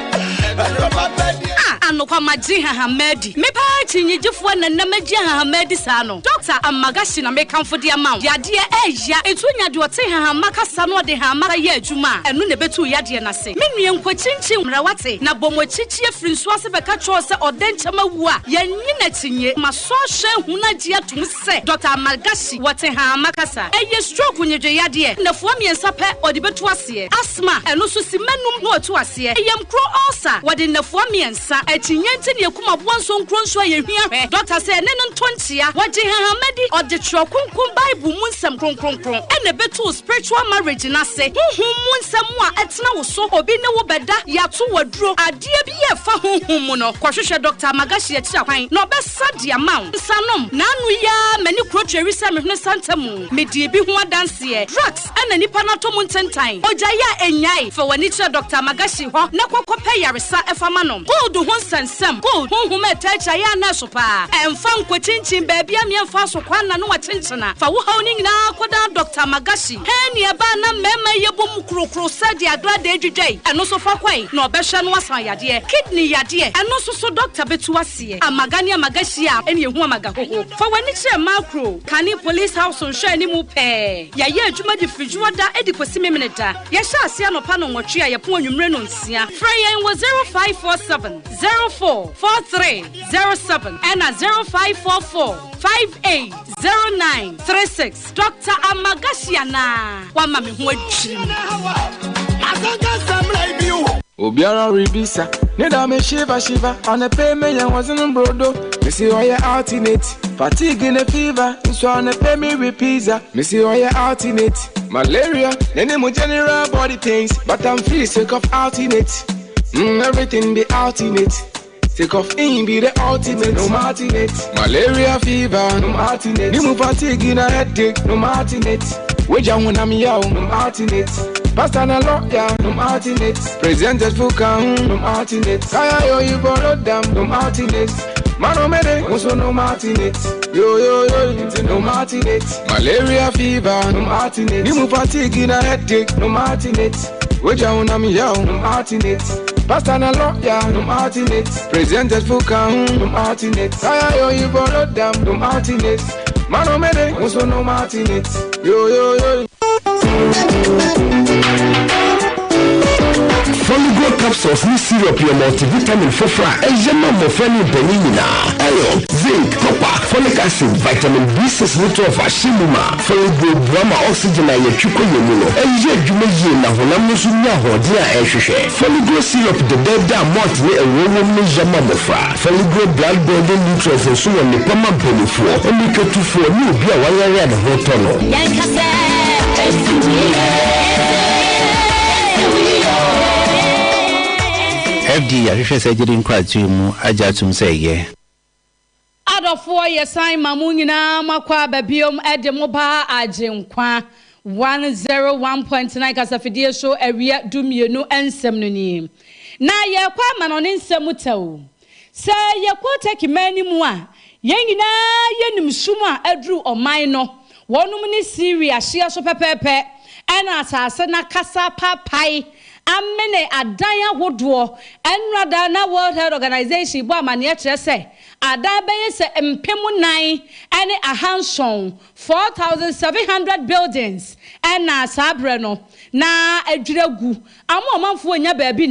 Speaker 11: no kwa maji hahamedi me pa chinyigifo na namaji hahamedi sa no Dr. Amagashi na me kamfo de amount yade eya etunya de ote hahamaka sa no de hahamaka ye adwuma enu ne betu yade na se menue nkwachinchin mrawate na bomochichi afiri nso ase beka cho se odenchama wu a yanyi na tinye maso hwe hunaji atum se Dr. Amagashi wote hahamaka sa eye stroke nyedwe yade na fo miensa pe odi betu ase asthma enu so simanum no otu ase eyam kro ulcer wode na fo miensa etinyenti ne ekuma bonso nkronso ayehia hwe Dr. se ne ntontia wode hahamedi odi trokunkum bible mu nsem kronkronkron ene betu spiritual marriage na se honhom mu nsem a etena wo so obi ne wo beda yato waduro ade bi ye fa honhom mu no kwahwehwe Dr. Amagashi ya tira kwan no besa dia mawo nsanom na anu ya mani krotweri se mehne santamu medie bi ho adanse drugs ene nipa na to mu ntentan oja ya enyai fa wani tira Dr. Amagashi ho na kokope yaresa efama no gold ho nsensem gold honhom etacha ya na so pa emfa nkwachinchin baabi amiemfa so kwan na no wachinchina fa wo haw ni nyina koda Dr. Amagashi he ne ba na mema yebom krokro sadi agrada edwedwai eno so fa kwai na obehwe no asan yade kidney yade eno so Dr. betu ase amagani Amagashi a ene ehu amagahoho fa wani kire macro kani police house on hwe ni mu pe ya ye adwuma di frijuwa da edi kwesi memeneda ya hye ase anopa no nwotwe a ye po anwumre no nsia frayen was 0547 044307 and 0544 580936 Dr. Amagashi na wa mami ho adwiri
Speaker 13: Obiara ribisa neda me shiva on a payment and wasn't brodo me see all your alternate fatigue in a fever so on a pay me with pizza me see all your alternate malaria any more general body things but I'm free sick of alternate everything be alternate sick of in be the ultimate no alternate malaria fever no alternate ni mu fatigue in a headache no alternate we jam when I'm yow no alternate Pastor na lawyer, no alternate. Presented for count, no alternate. Kaya yo you borrowed them, no alternate. Mano mede, also no alternate. Yo, no alternate. Malaria fever, no alternate. Nimu fatigue in a headache, no alternate. Weja unami yao, no alternate. Pastor na lawyer, no alternate. Presented for count, no alternate. Kaya yo you borrowed them, no alternate. Mano mede, also no alternate. Yo.
Speaker 14: Foligo capsules ni syrup your multivitamin for fra ejema mo fani benina iron zinc copper folic acid vitamin B6 12 ashimuma Foligo drama oxygen na yetwiko yemuno eje dwuma yi na honam no so nya hode a ehwehwe Foligo syrup de beda malt ni ewowo ni jema mo fra Foligo blood bonding nutrients so won ne pama bonifo oniketufo ni obi a wayare na hotono yankase
Speaker 15: FD ahwehwe sajiri nkwatu mu ajatum seye
Speaker 1: Adofo ye sign mamu nyina makwa babiom ede mo ba agyenkwa 101.9 kasafidie show area dumienu ensem no ni na ye kwa manone nsem tawo se ye ko take mani mu a ye nyina ye nimsum a adru oman no wonum ni Syria hia so pepepe ena asase na kasa papai amene adanya wodo enrada na World Health Organization bo amane kire se ada beye se empemu 9 ene ahanson 4700 buildings ena sabre no na adwiregu amomanfo nya baabi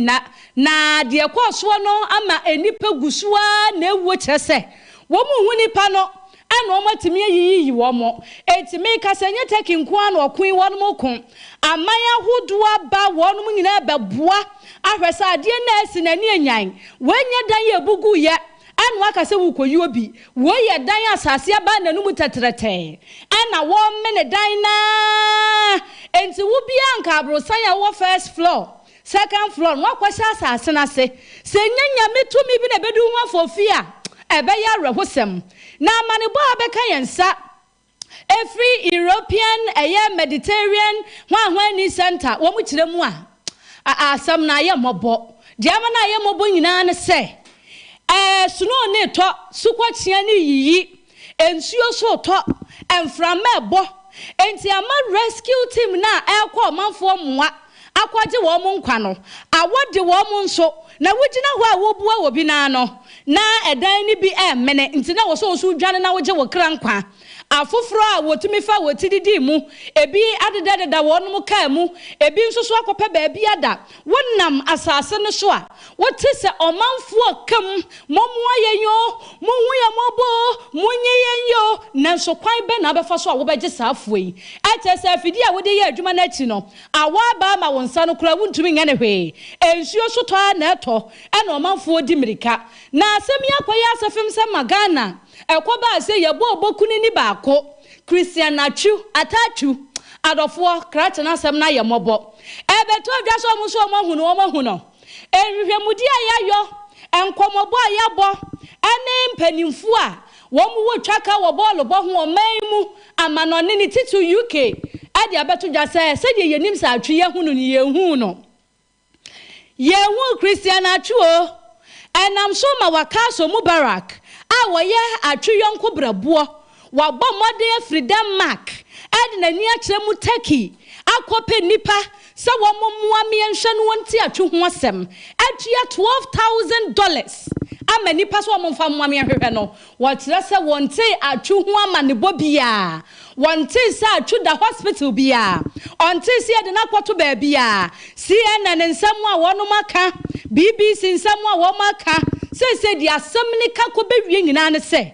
Speaker 1: na de ekoso no ama enipa gusua na ewo kire se wo mu hu nipa no ana o matimi yiyi wo mo etimi kasenye tekinko an okun won mo kun amaya hudoa ba wonum nyina beboa ahwesa ade na esi na ni enyan wenye dan ye bugu ye anu akase wukoyi obi wo ye dan asase ba na numu tetrete ana wo mene dan na enti wo bia anka abrosan ya wo first floor second floor no kwasha asase na se nyanya metumi bi na bedu ho afofia ebe ya rehosem na manebo abeka yensa every European Mediterranean hwanhwani center wo mu kire mu a asam na ye mobo de ama na ye mobo nyina ne se suno ne to sukwachia ne yiyi ensuo so to emframa ebo enti ama rescue team na ekọ manfo mwa akwaje wo mo nkwa no awode wo mo nso na wogina ho a wobua wo bi na no na edan ni bi mene nti na wo so dwane na woje wo kra nkwa afoforo a wotumi fa wotididi mu ebi adedada wonum ka mu ebi nso so akopa ba bi ada wonnam asase no so a wote se omanfo kam momoa yenyo monhu ya mobo munye yenyo nanso kwan be na abefa so a wobeje saafo yi ate se afidi a wode ye adwuma na chi no awa ba ma wonsa no kura wontumi nya ne hwe ensuo so to na eto e na omanfo di mirika na asemi akoya asefem se magana ekoba se yebo obokuni ni baako Christian Nachu atachu adofo krate na asem na ye mobo ebeto adwa so mo so omahu no ehwehwemudi ayayo enkomobo ayabo ene mpanimfu a wo mu wo twaka wo ball bo ho omanmu amanone ni titu UK ade abeto dwa se de yenim sa atwe ye hunu ni ye hu no ye hu Christian Nachu o enam so ma wakaso Mubarak a wo ye atwe yonko brabuo wa bo mode freedom mark ade na ni akire mu Turkey akope nipa se wo mommoa me enhwe no wonti atwe ho asem atua $12,000 ama nipa so mo mfa moa me hwehwe no wo kire se wonti atwe ho ama ne bobia wonti se atwe da hospital bia onti se de na kwoto ba bia CNN nsam a wono maka BBC nsam a wo maka se di asem ni ka ko bewie nyina ne se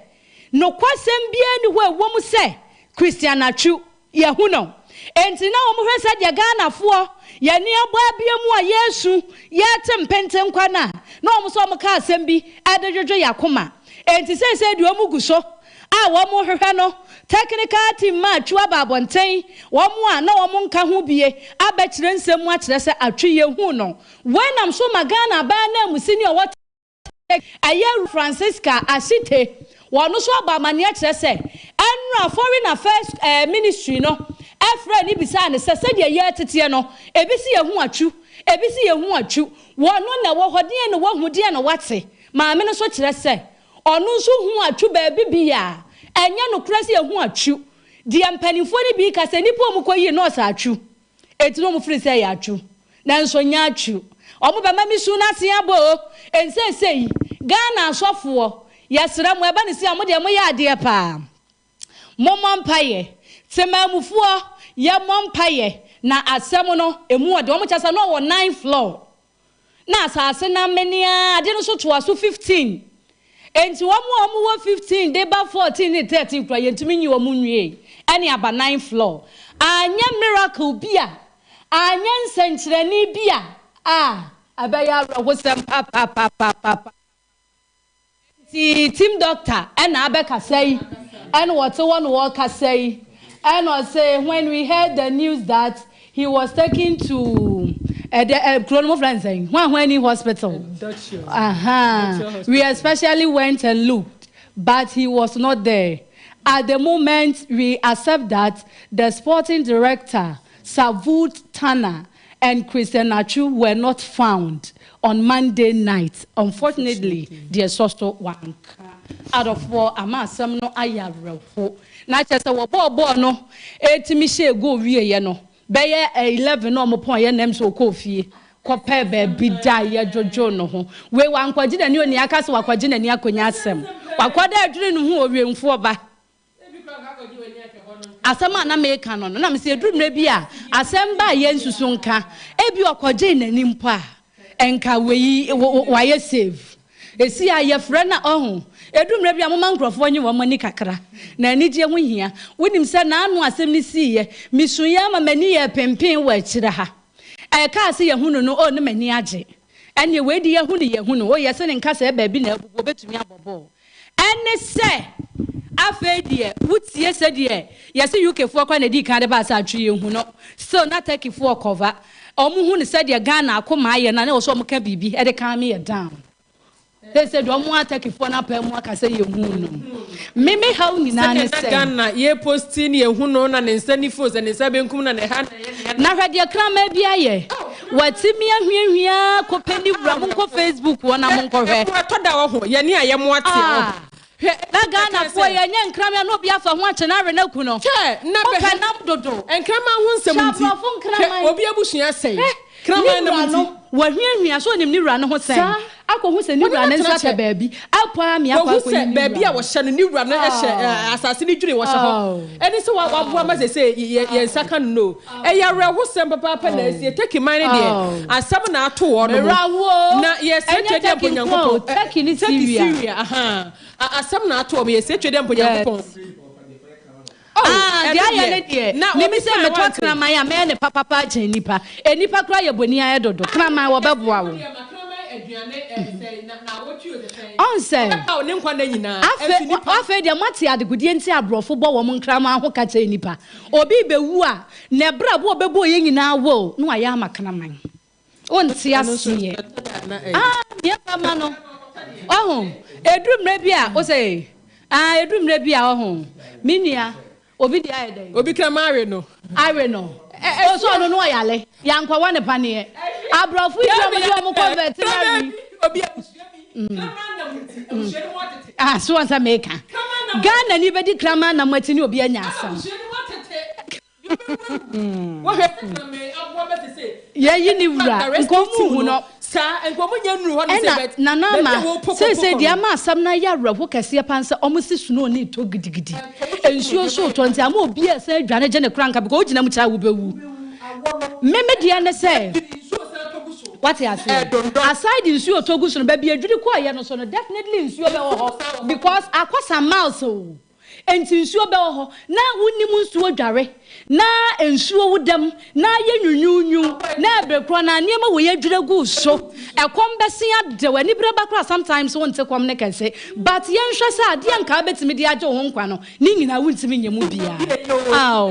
Speaker 1: no kwasem bia ni ho ewom se Christian Nachu ye hu no enti na wo hwe se de Ghana-fo ye ni abo abia mu a Yesu ye tempente nkwa na wo so mo ka asem bi adedwedwe yakoma enti se di omu guso a wo mo hwe no technical team match wa babonten wo mo a na wo mo nka ho bie abekire nsem mu akire se atwe ye hu no when am so magana ba na mu senior what aye Francisca Asite wonu so abamani akire se enra foreign affairs ministry no efra ni bisa ne se de ye tete no ebisi ye hu atwu ebisi ye hu atwu wonu na wo hode ne wo hu de na wate maame no so kire se onu so hu atwu ba bibia enya no krasi ye hu atwu de ampanifo ni bi ka se nipo mu koyi no sa atwu etino mu free se ya atwu nanso nya atwu omo ba mami su na se abo ensesei Ghana asofo yesra mu eba ne si amode mo ya ade pa momma mpaye temamufuo ye mompaye na asem no emu ode omo chasa no wo 9 floor na asase na menia ade no so to aso 15 enti wo wo 15 de ba 14 ni 13 kura yentumi nyi wo mu nwie ene aba 9 floor anya miracle bia anya nsenkyerani bia abaya wosem papa team doctor and abeka say and what one worker say and was say when we heard the news that he was taken to the when he hospital we especially went and looked but he was not there at the moment. We accept that the sporting director Savut Tana and Christian Nachu were not found on Monday night. Unfortunately, the social one out of 4 amasam no ayarefo. Na chese wo bo no etimi she go wie no. Beye 11 no mo pon ye nem so ko fie. Kope be bi da ye jojo no ho. We wan kwaji na ni oni aka se wakwaji na ni akonya asem. Wakwada adwene no ho owiemfo ba. Asema na meka no na me se eduru na bi a asem ba ye nsusu nka ebi okwaje na nimpo a enka we waye save esi aye frɛ na ohun eduru na bi a moma nkrofo nyi wo mani kakra na anigye ho hia wonim se na anu asem ni siye misuya ma mani ye pempen wa akira ha ka se ye hunu no o ne mani age ene we di ye hunu ye hunu o ye se ne nka se ba bi na abugo betumi abobo ene se afedie wutie se die yesi UK fo kwa na di kan de ba sa atwe ye hu no so na take fo cover omu hu ne se die Ghana akoma aye na na so mo ka bibi e de kan me down they said omu atake fo na pa mu aka se ye hu no meme how ni na ne se Ghana ye posting ye hu no na ne nsani fo se ne se benkum na ne ha na hwede krama bi aye watimi ahwiahwia ko pani bra mo ko Facebook wona mo ko hwe to da wo ho ye ni aye mo ate na Ghana for ye nkrama no bia fa ho achenare na ku no
Speaker 4: na be
Speaker 1: nam dodo
Speaker 4: nkrama ho nsɛm nti obi abusua sɛn krama na
Speaker 1: no wahwiahwia so nim ni wura no ho sɛn akɔ ho sɛ ni wura ne nsa ta baabi apa mi akɔ
Speaker 4: akɔ ni baabi a wɔhyɛ no ni wura no ɛhyɛ asase ni dwire wɔhyɛ hɔ ɛni sɛ waboa ma sɛ yɛ nsa kan no ɛyɛ awura ho sɛm papa pa na ɛsie take man ne deɛ asɛm na ato wɔ no na yɛ sɛ twɛde mponyankopɔn
Speaker 1: take ni Syria
Speaker 4: aha asɛm na ato wɔ yɛ sɛ twɛde mponyankopɔn
Speaker 1: na me say me talk na my am ne papa pa chen nipa enipa kra ye boni aye dodo kra man wo beboa wo on say afa dia mate adegudie nti abrofo bo wo mo nkra man ho ka chen nipa obi bewu a ne bra bo bebo ye nyina wo no aye amakana man on ti asiye me pa ma no oh edumre bia o say edumre bia oh minia obi di ayede
Speaker 4: obi krama
Speaker 1: are no o so no oyale yankwa wa ne pane abrofo yi mo convert na ri
Speaker 4: obi
Speaker 1: so ansa meka Ghana ni bedi krama na matini obi anya asam ye ni wura nkomu hu no
Speaker 4: sa enkomu nya nuru ho ne sebet
Speaker 1: na ma se dia ma asam na ya werɛho kɛse pansa omusi suno ni to gidigidi ensuo so to nti ama obi esa adwane gye ne kranka because ogina mu cha wo bewu meme dia ne se what you say aside nsuo togu so no ba bi adwiri ko aye no so no definitely nsuo be wo ho because akosa miles o enti nsuo be wo ho na wonnim nsuo dware na ensuo wudam na ye nwunyunyu na ebrekro na niema wo ye dwere gu so ekom bese ade wani breba kra sometimes won te kom ne kese but ye nhwe se ade anka betimi de age ho nkwa no ni nyina wuntimi nyemu bia aw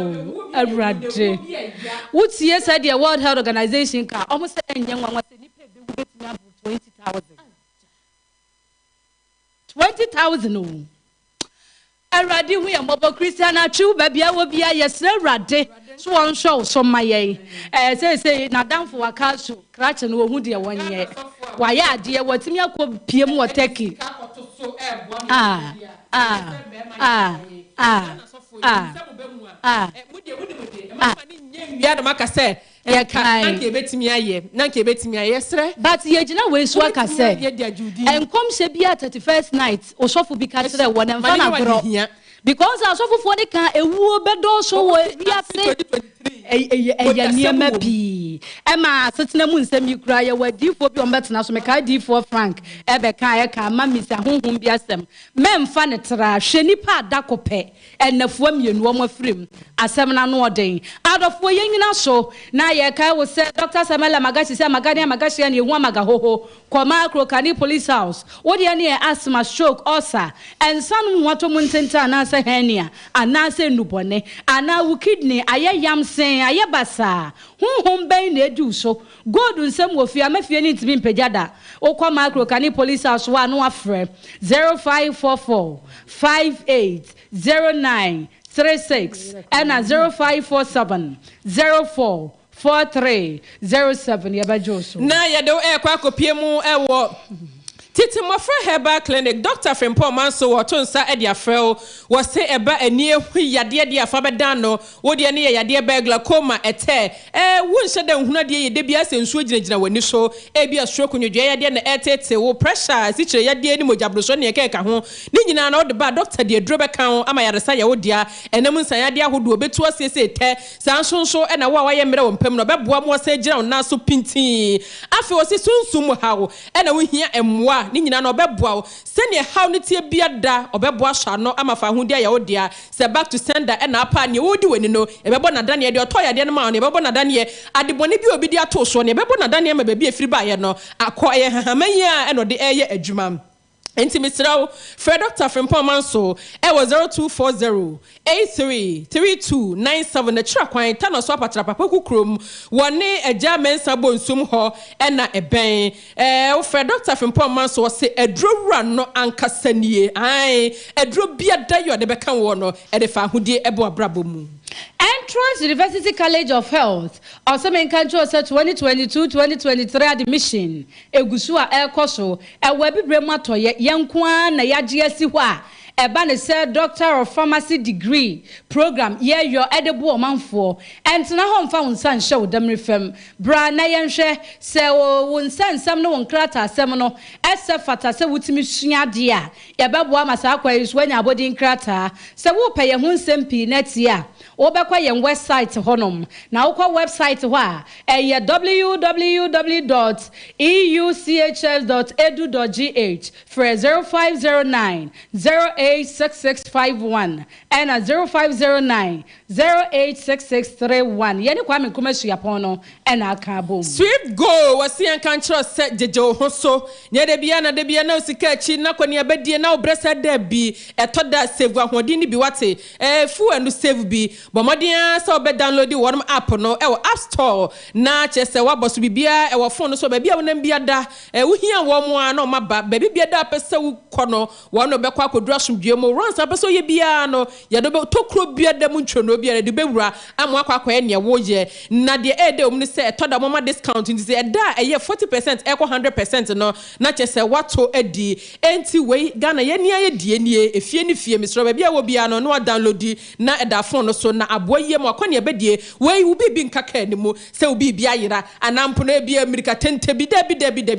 Speaker 1: awrade wutie se the World Health Organization ka omo se enye nwanwa se ni pe be betimi abu 20,000 o Aradi hu ya mobo Christian achu babia wo bia yesre rade so won show so maye say na danfo waka so krache no hu de wonye wa ya ade watimi akopiem wo teki
Speaker 4: ya no maka say nanke betimi aye sre
Speaker 1: but ye gina we so aka say enkom se bia 31st night osofo bi ka kire won emfa na gro because asofo fo de kan ewuo bedo so wo bia se eya niema bi ema setena mu nsem yikura ye wadifo bi ombetena so meka difo Frank ebe kan ye ka ma misa honhom bi asem memfa ne tra hwe nipa adakope enafo mienu omo frem asem na no oden adofo ye nyina so na ye ka wo se Dr. Samuel Magashi se Magashi na ehu amaga hoho koma Krokani Police House wo de ne asthma stroke ulcer ensanu nwato mu ntenta na se hernia ana se nubone ana wo kidney aye yamsen aye basa honhom ben na edu so god nsem wo fia mafie ni ntimi mpejada okwa Krokani Police House wa no afre 0544 580936 and 0547 044307 yabajoso
Speaker 4: na yedo kwa kopiemu ewo Titi Mofra Herbal Clinic, Dr. Frimpong Manso, Watonsa Edia Frel, was say eba a near Yadia dia Fabadano, Wodia near Yadia Begla Coma ete. Won't shut down Hunadia Debias and Sweden when you show Abia stroke on your Jadia and Ete, wo pressure, Sicha Yadia Mojabrosonia Kekahon, Nina no the bad doctor, dear Drobacount, Amayasaya Odia, and Namun Sayadia who do a bit to us, say, Sanson show and a Waya Mero and Pemno, Babwa was said, Naso Pinti. After was soon somehow, and I will hear and ni nyina no obeboa sene how ne tie biada obeboa sha no amafa hudia ya odia se back to sender e na apa ne wodi weni no ebebo na dane de otoya de no ma no ebebo na dane adebone bi obi de ato so ne ebebo na dane ma baabi efiri ba ye no akoye hahamanya e no de eye adwuma Enti Mr. Fred Dr. Frimpong Manso, was 0240-833297. The Chrakwan, Tano Swapa Trapaku Krum, one a German Sabon Sum Ho, and a bang. Fred Dr. Frimpong Manso say a draw run no ankasanie. Aye, a draw beer dayo de Bekan Wono, and the Fahudi Ebo Brabumu.
Speaker 1: Entrance University College of Health, also in country 2022-2023 admission. Egusua El Koso, a Webby Brematoye, Yankwa, na AGYENKWA, eba ne say Doctor of Pharmacy degree program ye your edible manfo entena ho mfa wonsan hye wodamre fam bra na yenhwe se wonsan sam no wonkrata asem no ese fata se wutimi sua de a ye bebo amasa akwa yisu anya abodin krata se wo peye ho nsem pi neti a wo bekwa yen website honom na wo website ho a www.euchs.edu.gh for 0509 086651 and 0509 086631 yeni kwa me komasu yapon no and akabo
Speaker 4: sweet go wasi an kan tro set jejo ho so nya de bia na osika chi na kwani abedie na obresa da bi etoda save ahodi ni bi wate fu anu save bi bomodian so be download the one app no e app store na chese wa boso bibia e wo phone so ba bia wona bia da wo hia wo mo a no maba ba bibia da pese wo kono wo no be kwa kodura somdue mo runs pese ye bia no ye do be tokro bia da mu ntwono bia de bewura amwa akwa ne wo ye na de e de omni se etoda mama discount nti se da e 40% e ko 100% no na chese wato edi enti we Ghana ye nia ye die nie efie ni fie misro ba bia wo bia no no download na e da phone so na aboye mo akwa ne bedie we wo bibi nkaka ni mo se wo bibi ayira anampo na bia America tente bi da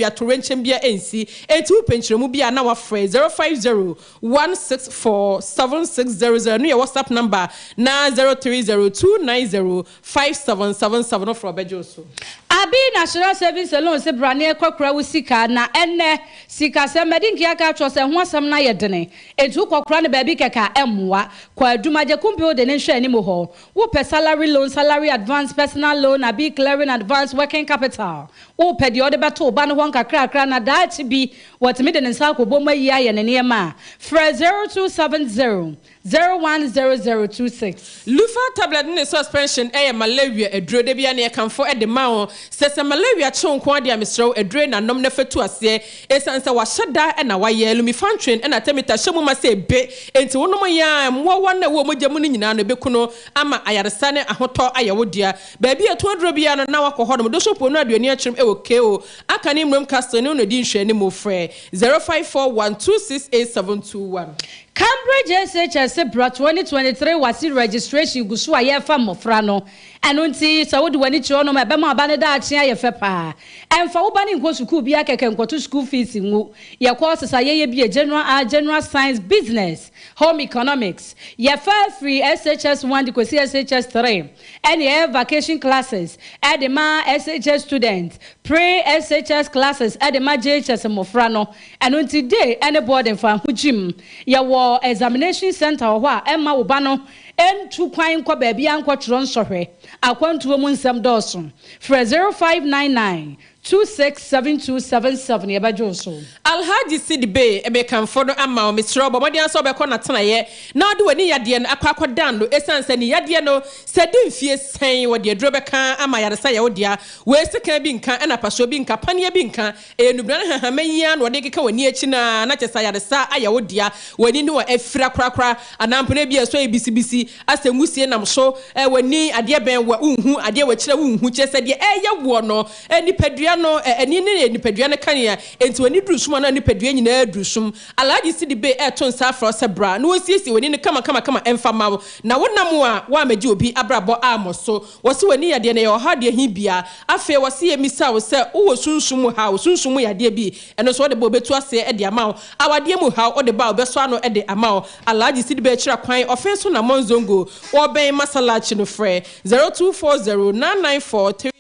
Speaker 4: atorenchem bia ensi enti wo penchiremu bia na wa free 05016476000 no your WhatsApp number na 0302905777 for bejo so
Speaker 1: abi national service alone se brane kwakura wusika na enne sika se medinki aka tro se ho asem na yedene etu kwakura ne baabi keka emwa kwa adumaje kumpio de ne hwe ni mo ho wo pe salary loan salary advance personal loan abi clearing advance working capital wo pe de ode beto ba no ho nkakra na dachi bi watimi de nsa akoboma yi aye ne ne ma fra 0270 010026
Speaker 4: Lufa tablet ne suspension malaria edro de bia ne kanfo de ma ho se malaria chonko de amesro edre na nom na fatu ase esanse wa hyeda na wa ye lumifantrin na temita hyemu ma se be enti wonom ya mwo wona wo mogyamu ni nyina no bekuno ama ayaresa ne ahoto ayewodia ba bia to adro bia no na wakoho no do shopo no aduani akyerem keo aka ne mmrem castle ne no di nhwe ne mo frɛ 0541268721
Speaker 1: Cambridge SHS Bra 2023 wasi registration gusu aye fa mofra no eno nti so wodi wani chiro no ma be ma ba ne da ache aye fe pa emfa wo ba ne nko school bia keke nkoto school fees nwu ye courses aye bia general science business home economics ye fa free SHS 1 di kwesi SHS 3 and ye vacation classes edema SHS students pre SHS classes edema JHS mofra no eno nti day any board fa hujim ye wo examination center ho a emma wo ba no entu kwan kwa ba bia nkwotro nsohwe akwantuo mu nsem dɔɔso fra 0599 267277 yebajoso
Speaker 4: Alhaji Sidibe ebe kanfo no ama o misro bomodi anso be ko na tenaye na ode wani yade no akwa dan no esanse ni yade no sedi mfie sen wo de adro be kan ama yaresa ye wodia we sika bi nka na paso bi nka panie bi nka enubra na hahamanya no de keka wani achi na chesa yaresa aye wodia wani no afira krakra anampo na bi eso ebisibisi asengusie nam so wani ade ben wa unhu ade wa kire unhu chese de eye wo no nipadua no eni ne nipadua ne kan ya enti wani drusum na nipadua nyina drusum Alhaji Sidibe eton sa afro sebra na wosiesi wani ne kama emfama na wonam a wa magi obi abrabo amoso wosi wani yade ne yo ha de hibia afa wosi emisa wo se wo sunsum ha wo sunsum yade bi eno so de bo betu ase de ama awade mu ha ode ba obeso ano de ama Alhaji Sidibe kira kwan offense na monzongo wo ben masalachi no frɛ 0240994362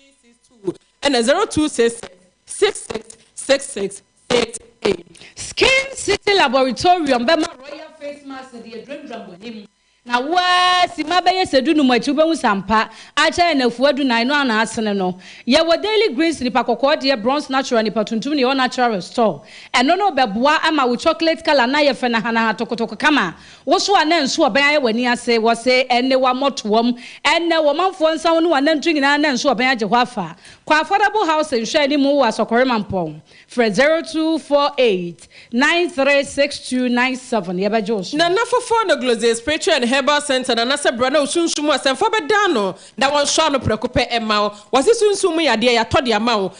Speaker 4: and 02666688.
Speaker 1: Skin City Laboratorium Bema Royal Face Mask the Dream him. Na wa si mabaye sedunu machi ube sampa acha na fuadu na ino na asene no ye wo daily greens ni pakokɔ de bronze natural ni patuntum ni all natural store eno no beboa ama wo chocolate color na ye fe na hana tokotoko kama wo so ana nso oban aye wani ase wo se enne wa motoom enne wo manfo nsan no wana ntu nyina na nso oban agye ho afa kwa affordable house nhwe ni mu wa sokore mampon for 0248 936297 ye bajo
Speaker 4: na nafofo no glozes spiritual Herbal Center na se bra na osunsumu asemfo bedano da won so no prekope ema wose sunsumu ya de ya tode ama wo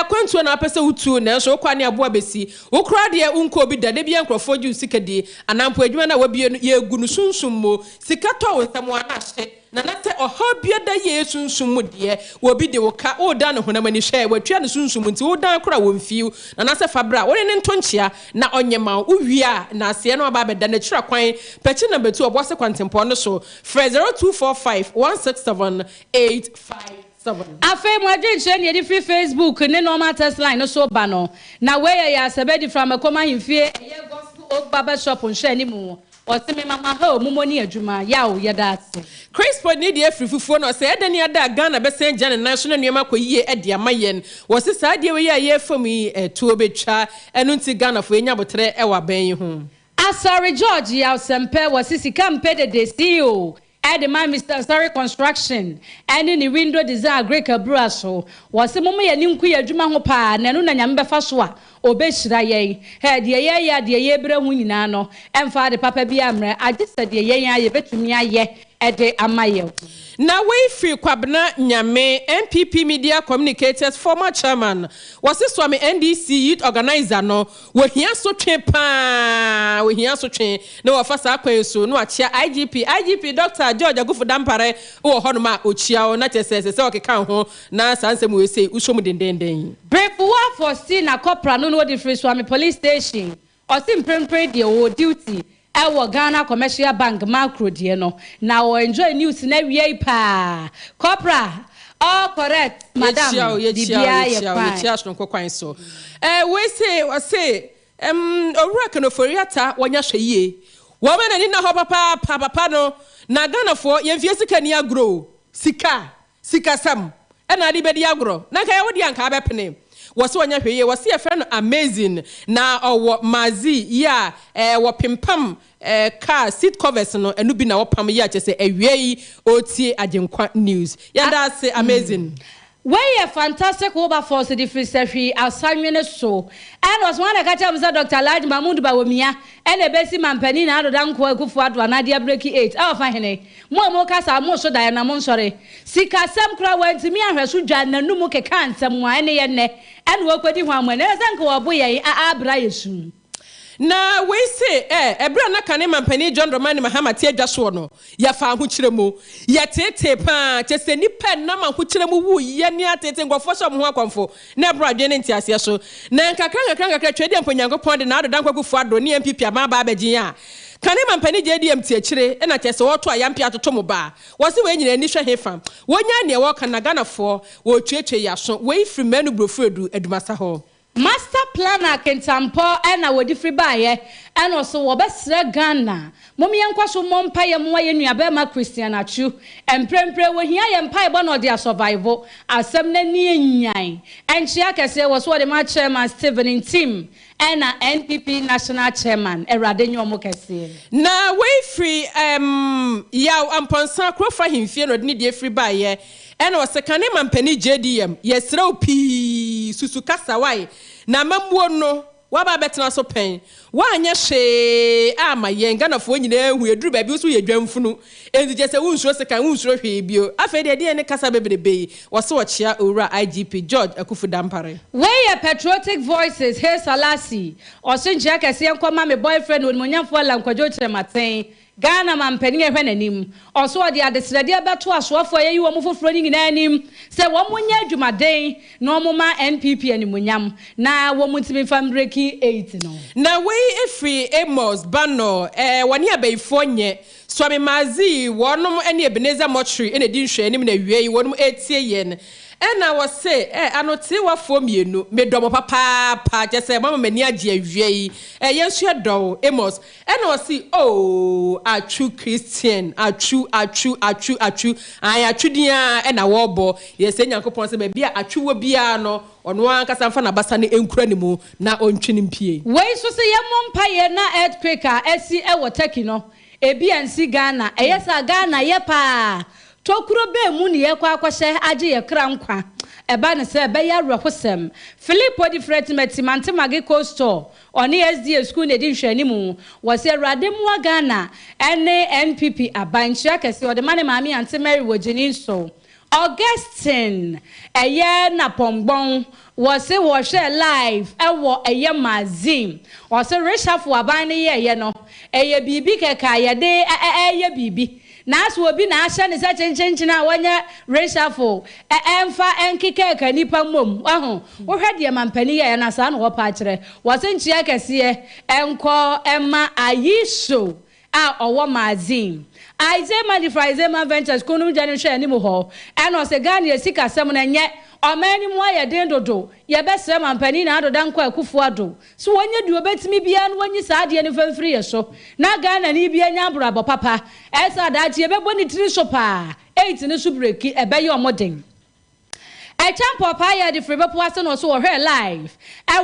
Speaker 4: kwantuo na apese wutuo na so kwa ne aboa besi wo kra de unko bi da bia nkrofo ju sikadi anampo adwuma na wabie ye egu no sunsumu sikato wo nsemo anahye na nate ohobia da ye sunsumu de wo bi de wo ka wo da no honamani hwe watwa no sunsumu nti wo dan kra wo mfiu na nase fabra wo ne ntonchia na onyema wo wia na ase no aba beda na kira kwan pechi na betu obose kwantempo no so 0245167857
Speaker 1: Afe mwaje ni edi free Facebook ne normal test line no so ba no na we ya sabedi from akoma himfie ye gospel old barber shop nhwe ni mu osime mama ha omumoni adwuma ya o ye that
Speaker 4: Chris Podni de frifufuo no se edani ada Ghana be sen Jan national nuema koyie ede amayen wo se sa de we ye fami tuo betwa enu nti Ghana fo enya botre e wa ban yi ho
Speaker 1: Asari George ya sempe wo sisi kampe de CEO Edema Mr. Sorry Construction and ni window design Greek Brasso was a moment and inquire Juma Hopa, Nanuna Yamba Faswa, Obeshra ye, had ye Yebra Winano, and Father Papa Biamre. I just said ye bet to me ye at the Amayo.
Speaker 4: Now we free Kwabna Nyame NPP Media Communicators former chairman was this Suame NDC youth organizer no we here so train no first akwenso no achia IGP Dr. George Agufo Dampare wo honoma ochia o na chese se okeka ho na sansem we say usom dendenden
Speaker 1: Brefuwa for Sina Copra no the free Suame police station or simply the old duty Ewo Ghana Commercial Bank macro die no na o enjoy news na wie pa Copra all correct madam
Speaker 4: Dibia ye kwan so we say owura kanoforiata wonya hweye wo me na ho papa no na Ghana fo ye mfie sika ni agro sika sam e na di be di agro na ka ye wo di anka abepene wose wonya hweye wose ye friend amazing na owo mazi ya wo pimpam car seat covers no enu bi na wo pam ya che se awie otie agyenkwa news ya da say amazing
Speaker 1: Where a fantastic over force the free sefri asanwene so and was one catch up Dr. Laj Mahmoud Bawumia and a besi man penny na do dan ko akufo ado na dia breaki 8 fa hene mo kasa mo so da na mo nsore sika sam kra wanti mi ahweso dwa na nu mu keka ansam wa ene ye ne and wo kwadi ho amane zanka wo bo ye abra yesu
Speaker 4: na we say ebra na kane mampani John Romani Mahama tie dwaso no ya fa ho kiremu ya tete pa chese ni pen na ma ho kiremu wu ye ni atete ngofo so mo akonfo na ebra dwe ne ntiase so na nkakra twede amponyankopon de na adodan kwakufu ado ne MPP ama ba abegin a kane mampani JDM tie kire na chese wo to ayampi atoto mo ba wo se we nyina ni hwe hefa wonya ne wo kana Ghana fo wo twetwe yaso we free menu brofuedu adumasa ho
Speaker 1: Master planner Kentampo and our different buyer and also Wabesra Ghana. Momian Kwaso Mompire Moya Nuabema Christian Achu and Prempre when he am pie one of their survival as some Nyan. And Chiaka was what the chairman Stephen in team and NPP national chairman Eradenyo Mokasi.
Speaker 4: Now way free yaw amponsa krofa himfie no need the free buyer. And was a Kanema Penny JDM, yes, Ropi, Susukasa, why? Na mamuo no, waba betna so pen. Wanya she, my young gun of when you drew baby, so you drum funu. And just a wound was a can wound bio. After the DNA Casa Baby Bay was so a chair over IGP George Akufu Dampare.
Speaker 1: Way a patriotic voices, here Salasi, or Saint Jack, I see a my boyfriend with Munyam for Lanquajote Martin. Ghana man penny a penim, also the other Sladia Batua for you are moving running in anim. Say 1 year Juma day, no more NPP and Munyam. Now, woman to be from breaking 8.
Speaker 4: Now, way if free Amos, Bano, 1 year by 4 years. Suame Mazi, one any Ebenezer Motree in a dish, and in a way, 1 8 yen. And I was say, I not say what for me, no, me double papa, just say, Mamma Mania G. Yes, you do, Amos. And I was see, oh, a true Christian, a true, I a true dear, and a warbo. Yes, and Uncle Ponce may be a true biano, on one Casafana Bassani incredible, now on Chinim P.
Speaker 1: Wait, so say, Yamon Pie, na earthquaker, SC, our Tekino, a BNC Ghana, a yes, a Ghana, yepa. tokuro be mu ne ye kwa akwahye age ye kra nkwa eba ne se be ya rehosem Philippo different metimante mage coastal oni SDA school ne di hwani mu wo se rade mu Ghana ene NPP abanchia kese o de mane maami ante Mary wojini so Augustine eye na pongbon was say wo share live ewo eye mazim o se reshafo aban ne ye no eye bibi keka ye de eye bibi na so obi na ahye ne se chenchenchina wanya reshafo emfa enkike ka nipa mom aho wo hwede mampani ye na sa na wo pa kire wo se nchia kese enko ema ayisho a owo mazim Aizema di Fraizema Ventures kunu jani share ni mu ho eno se Ghana sika sem na nye omani mu aye den dodo ye be se mampani na adoda nkwa akufu ado so wonye du obetimi bia no wonyi sa ade ne famfiri ye so na Ghana ni bia nya brabo papa esa da tie be boni tri so pa 8 ne su breki ebe ye omoden champo pa ya di frebe poase no so wo hwe live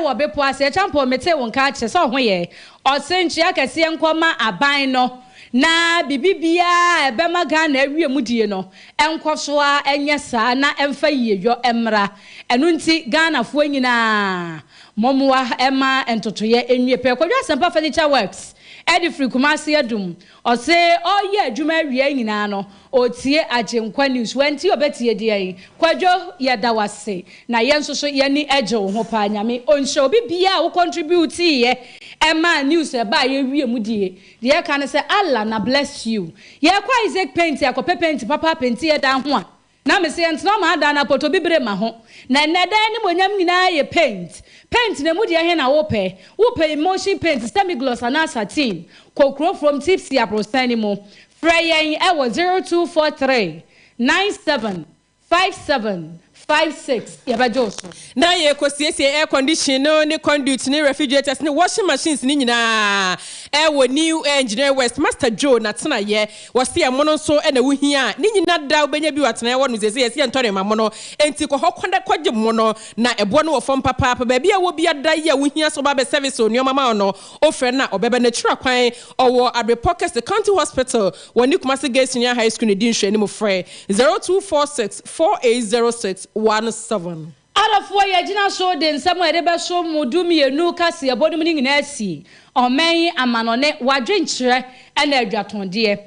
Speaker 1: wo be poase champo mete won ka che so ho ye o senchi akase enkoma aban no na bibibia ebe maga na awie mudie no enkosoa enye saa na emfa yiyo emra enu nti Ghana fo nyina momwa ema entotoye enwie pe kwadwa sempa furniture works edi free kumasi adum o se oye adwuma awie nyina no otie agyenkwa news wanti obetie die kwadwo yedawase na yensoso yeni eje wo ho pa nyame onhye obi bia wo contribute ye Emma news eba ye wie mudie de kan say Allah na bless you ye kwa Isaac paint ya ko paint papa paint ye dan ho a na me say entna ma da na poto bibre ma ho na dan ni monyam nyina ye paint ne mudie he na wo pe emotion paint semi gloss and satin kokro from tipsy aprosani mo freyen e wo 0243 975756 yabajoso
Speaker 4: na ye kosiesie air condition no ne conduit ne refrigerators ne washing machines ni nyina wo new engineer West Master Joe na tena ye wose ye mono so na wuhia ni nyina da obenya bi watena wo no zese ye ntore ma mono enti ko hokwanda kwaje mono na ebo no wo fom papa ba bia wo bia da ye wuhia so ba be service oni mama no ofre na obebe na tira kwan owo Abre Pockets the County Hospital woni Kumasi Gate Senior High School ne din hwani mo frɛ 0246 480617
Speaker 1: Alafo ye gina so de nsam ede be so mudumi enu KASIEBO ni nyina asi omen amanone wadwenkyerɛ na adwatonde